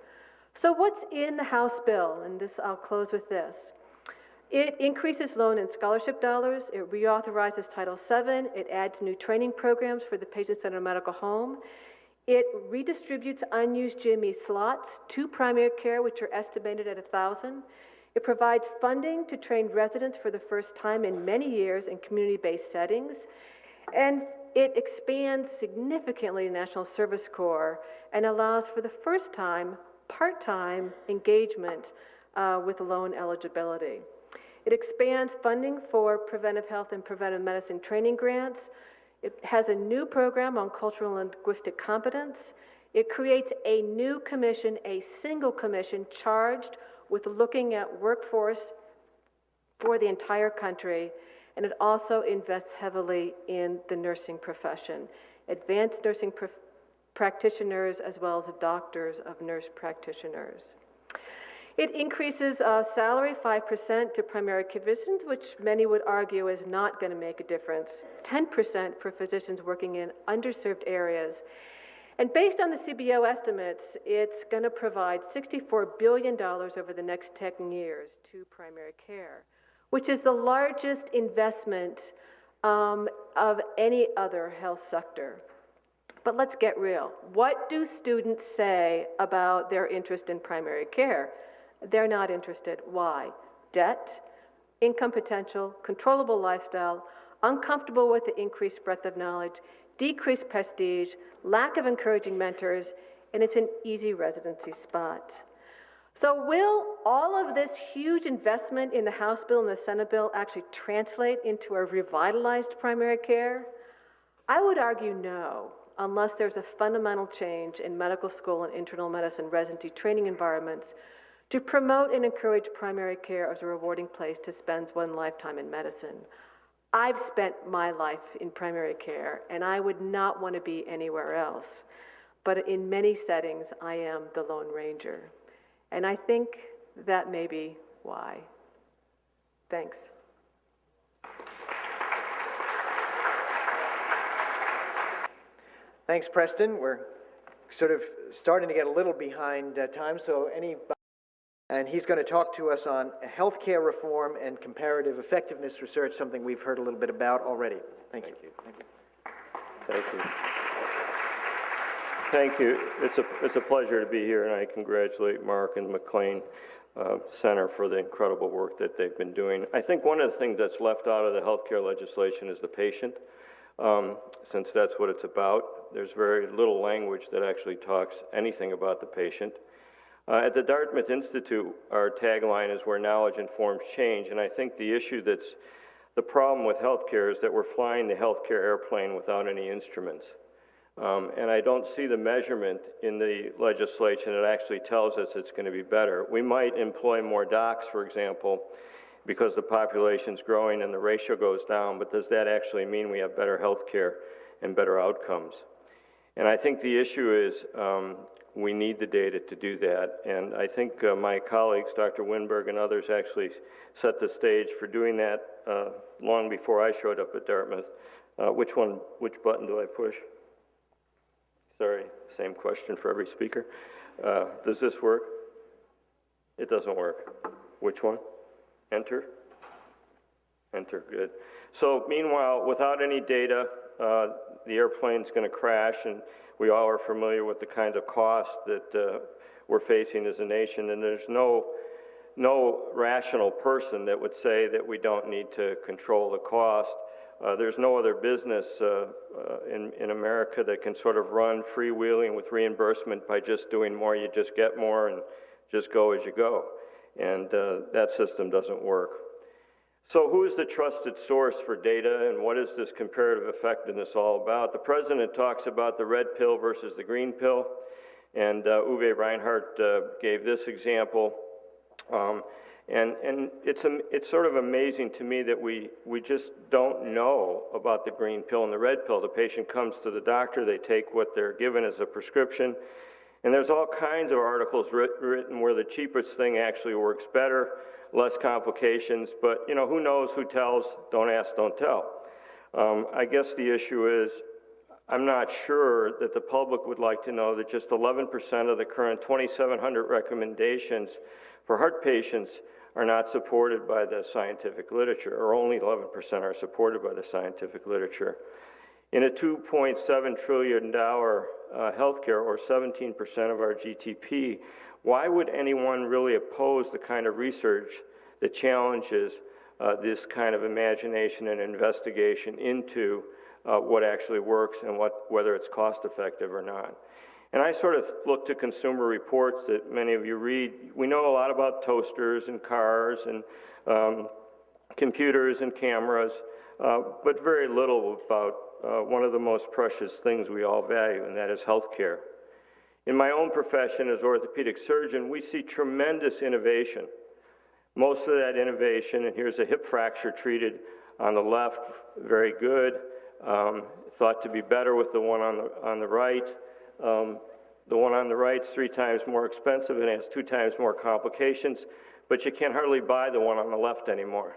So what's in the House bill? And this, I'll close with this. It increases loan and scholarship dollars. It reauthorizes Title VII. It adds new training programs for the patient-centered medical home. It redistributes unused GME slots to primary care, which are estimated at 1,000. It provides funding to train residents for the first time in many years in community-based settings. And it expands significantly the National Service Corps and allows for the first time part-time engagement with loan eligibility. It expands funding for preventive health and preventive medicine training grants. It has a new program on cultural and linguistic competence. It creates a new commission, a single commission charged with looking at workforce for the entire country. And it also invests heavily in the nursing profession, advanced nursing practitioners as well as doctors of nurse practitioners. It increases salary 5% to primary care physicians, which many would argue is not going to make a difference, 10% for physicians working in underserved areas. And based on the CBO estimates, it's going to provide $64 billion over the next 10 years to primary care, which is the largest investment of any other health sector. But let's get real. What do students say about their interest in primary care? They're not interested. Why? Debt, income potential, controllable lifestyle, uncomfortable with the increased breadth of knowledge, decreased prestige, lack of encouraging mentors, and it's an easy residency spot. So will all of this huge investment in the House bill and the Senate bill actually translate into a revitalized primary care? I would argue no, unless there's a fundamental change in medical school and internal medicine residency training environments to promote and encourage primary care as a rewarding place to spend one's lifetime in medicine. I've spent my life in primary care, and I would not want to be anywhere else. But in many settings, I am the Lone Ranger. And I think that may be why. Thanks. Thanks, Preston. We're sort of starting to get a little behind time, so and he's going to talk to us on healthcare reform and comparative effectiveness research, something we've heard a little bit about already. Thank you. Thank you. Thank you. It's a pleasure to be here, and I congratulate Mark and MacLean. Center for the incredible work that they've been doing. I think one of the things that's left out of the healthcare legislation is the patient, since that's what it's about. There's very little language that actually talks anything about the patient. At the Dartmouth Institute, our tagline is where knowledge informs change, and I think the issue that's the problem with healthcare is that we're flying the healthcare airplane without any instruments. And I don't see the measurement in the legislation that actually tells us it's going to be better. We might employ more docs, for example, because the population's growing and the ratio goes down, but does that actually mean we have better health care and better outcomes? And I think the issue is we need the data to do that. And I think my colleagues, Dr. Winberg and others, actually set the stage for doing that long before I showed up at Dartmouth. Which button do I push? Sorry, same question for every speaker. Does this work? It doesn't work. Which one? Enter? Enter, good. So meanwhile, without any data, the airplane's going to crash, and we all are familiar with the kinds of costs that we're facing as a nation, and there's no rational person that would say that we don't need to control the cost. There's no other business in America that can sort of run freewheeling with reimbursement by just doing more. You just get more and just go as you go. And that system doesn't work. So who is the trusted source for data, and what is this comparative effectiveness all about? The president talks about the red pill versus the green pill, and Uwe Reinhardt gave this example. And it's sort of amazing to me that we just don't know about the green pill and the red pill. The patient comes to the doctor, they take what they're given as a prescription, and there's all kinds of articles written where the cheapest thing actually works better, less complications, but you know, who knows, who tells, don't ask, don't tell. I guess the issue is, I'm not sure that the public would like to know that just 11% of the current 2,700 recommendations for heart patients are not supported by the scientific literature, or only 11% are supported by the scientific literature. In a $2.7 trillion healthcare, or 17% of our GDP, why would anyone really oppose the kind of research that challenges this kind of imagination and investigation into what actually works and whether it's cost effective or not? And I sort of look to Consumer Reports that many of you read. We know a lot about toasters and cars and computers and cameras, but very little about one of the most precious things we all value, and that is healthcare. In my own profession as orthopedic surgeon, we see tremendous innovation. Most of that innovation, and here's a hip fracture treated on the left, very good, thought to be better with the one on the right. The one on the right is 3 times more expensive and has 2 times more complications, but you can hardly buy the one on the left anymore.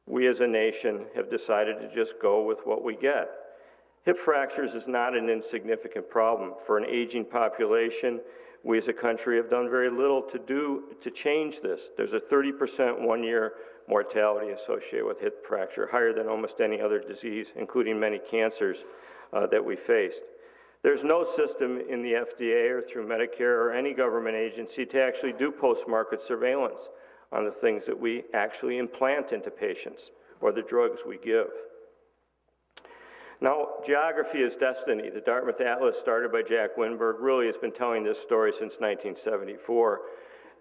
We as a nation have decided to just go with what we get. Hip fractures is not an insignificant problem. For an aging population, we as a country have done very little to change this. There's a 30% one-year mortality associated with hip fracture, higher than almost any other disease, including many cancers that we faced. There's no system in the FDA or through Medicare or any government agency to actually do post-market surveillance on the things that we actually implant into patients or the drugs we give. Now, geography is destiny. The Dartmouth Atlas, started by Jack Winberg, really has been telling this story since 1974.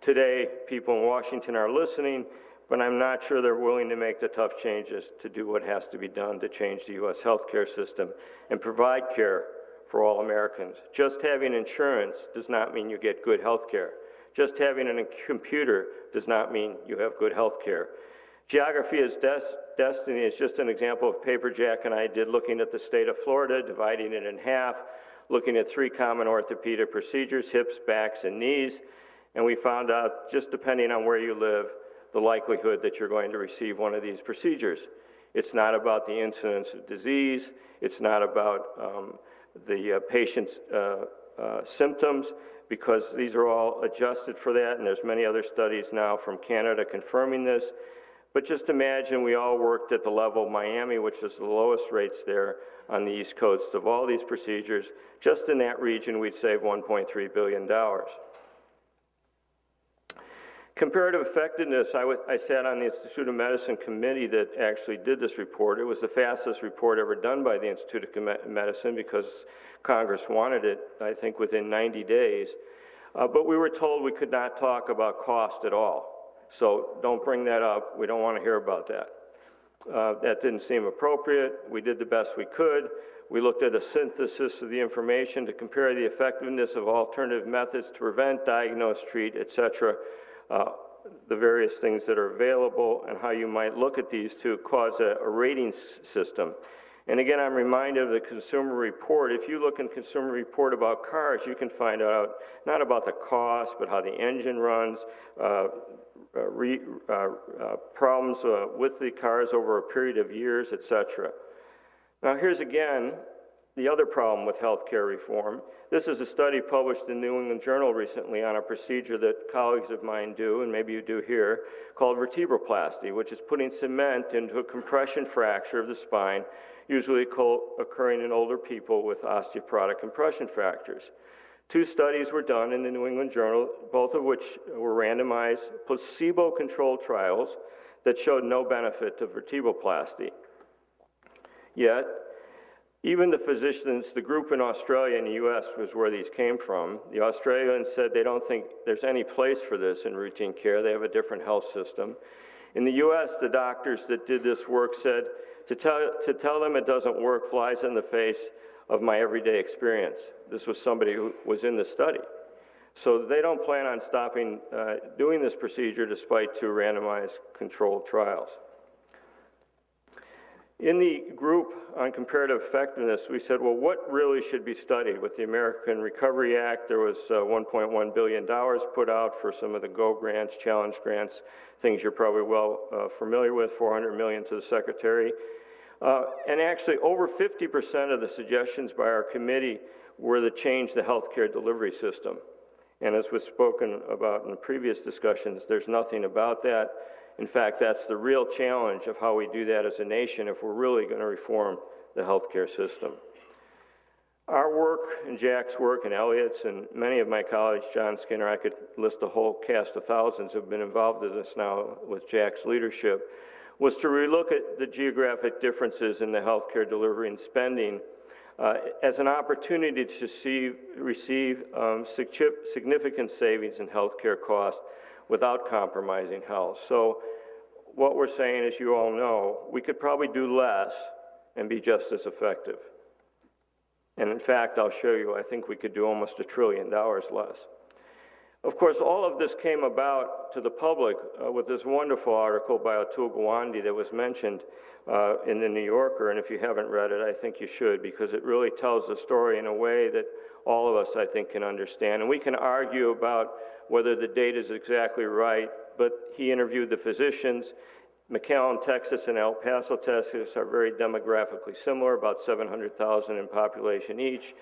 Today, people in Washington are listening, but I'm not sure they're willing to make the tough changes to do what has to be done to change the U.S. healthcare system and provide care for all Americans. Just having insurance does not mean you get good health care. Just having a computer does not mean you have good health care. Geography is destiny is just an example of paper Jack and I did looking at the state of Florida, dividing it in half, looking at 3 common orthopedic procedures, hips, backs, and knees, and we found out, just depending on where you live, the likelihood that you're going to receive one of these procedures. It's not about the incidence of disease, it's not about the patient's symptoms, because these are all adjusted for that, and there's many other studies now from Canada confirming this. But just imagine we all worked at the level of Miami, which is the lowest rates there on the East Coast of all these procedures. Just in that region, we'd save $1.3 billion. Comparative effectiveness, I sat on the Institute of Medicine committee that actually did this report. It was the fastest report ever done by the Institute of Medicine because Congress wanted it, I think, within 90 days. But we were told we could not talk about cost at all. So don't bring that up. We don't want to hear about that. That didn't seem appropriate. We did the best we could. We looked at a synthesis of the information to compare the effectiveness of alternative methods to prevent, diagnose, treat, etc., the various things that are available and how you might look at these to cause a rating system. And again, I'm reminded of the Consumer Report. If you look in Consumer Report about cars, you can find out not about the cost, but how the engine runs, problems with the cars over a period of years, etc. Now here's again the other problem with healthcare reform. This is a study published in the New England Journal recently on a procedure that colleagues of mine do, and maybe you do here, called vertebroplasty, which is putting cement into a compression fracture of the spine, usually occurring in older people with osteoporotic compression fractures. 2 studies were done in the New England Journal, both of which were randomized, placebo-controlled trials that showed no benefit to vertebroplasty. Yet, even the physicians, the group in Australia and the US was where these came from. The Australians said they don't think there's any place for this in routine care. They have a different health system. In the US, the doctors that did this work said, to tell them it doesn't work flies in the face of my everyday experience. This was somebody who was in the study. So they don't plan on stopping doing this procedure despite 2 randomized controlled trials. In the group on comparative effectiveness, we said, well, what really should be studied? With the American Recovery Act, there was $1.1 billion put out for some of the GO grants, challenge grants, things you're probably well familiar with, $400 million to the Secretary. And actually, over 50% of the suggestions by our committee were to change the healthcare delivery system. And as was spoken about in the previous discussions, there's nothing about that. In fact, that's the real challenge of how we do that as a nation if we're really going to reform the healthcare system. Our work and Jack's work and Elliot's and many of my colleagues, John Skinner, I could list a whole cast of thousands who have been involved in this now with Jack's leadership, was to relook at the geographic differences in the healthcare delivery and spending as an opportunity to receive significant savings in healthcare costs without compromising health. So what we're saying, as you all know, we could probably do less and be just as effective. And in fact, I'll show you, I think we could do almost $1 trillion less. Of course, all of this came about to the public with this wonderful article by Atul Gawande that was mentioned in the New Yorker, and if you haven't read it, I think you should, because it really tells the story in a way that all of us, I think, can understand. And we can argue about whether the data is exactly right, but he interviewed the physicians. McAllen, Texas, and El Paso, Texas are very demographically similar, about 700,000 in population each.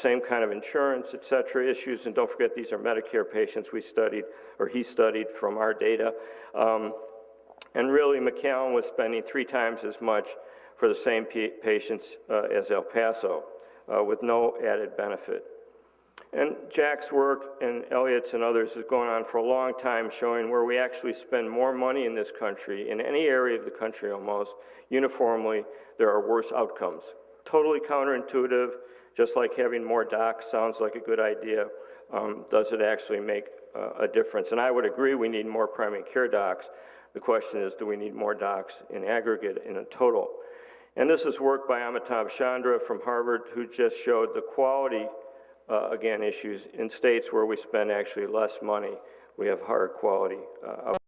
Same kind of insurance, et cetera, issues, and don't forget these are Medicare patients we studied, or he studied from our data. And really, McAllen was spending 3 times as much for the same patients as El Paso, with no added benefit. And Jack's work and Elliot's and others has gone on for a long time, showing where we actually spend more money in this country, in any area of the country almost, uniformly, there are worse outcomes. Totally counterintuitive, just like having more docs sounds like a good idea. Does it actually make a difference? And I would agree we need more primary care docs. The question is, do we need more docs in aggregate, in a total? And this is work by Amitabh Chandra from Harvard, who just showed the quality again, issues in states where we spend actually less money. We have higher quality outcomes.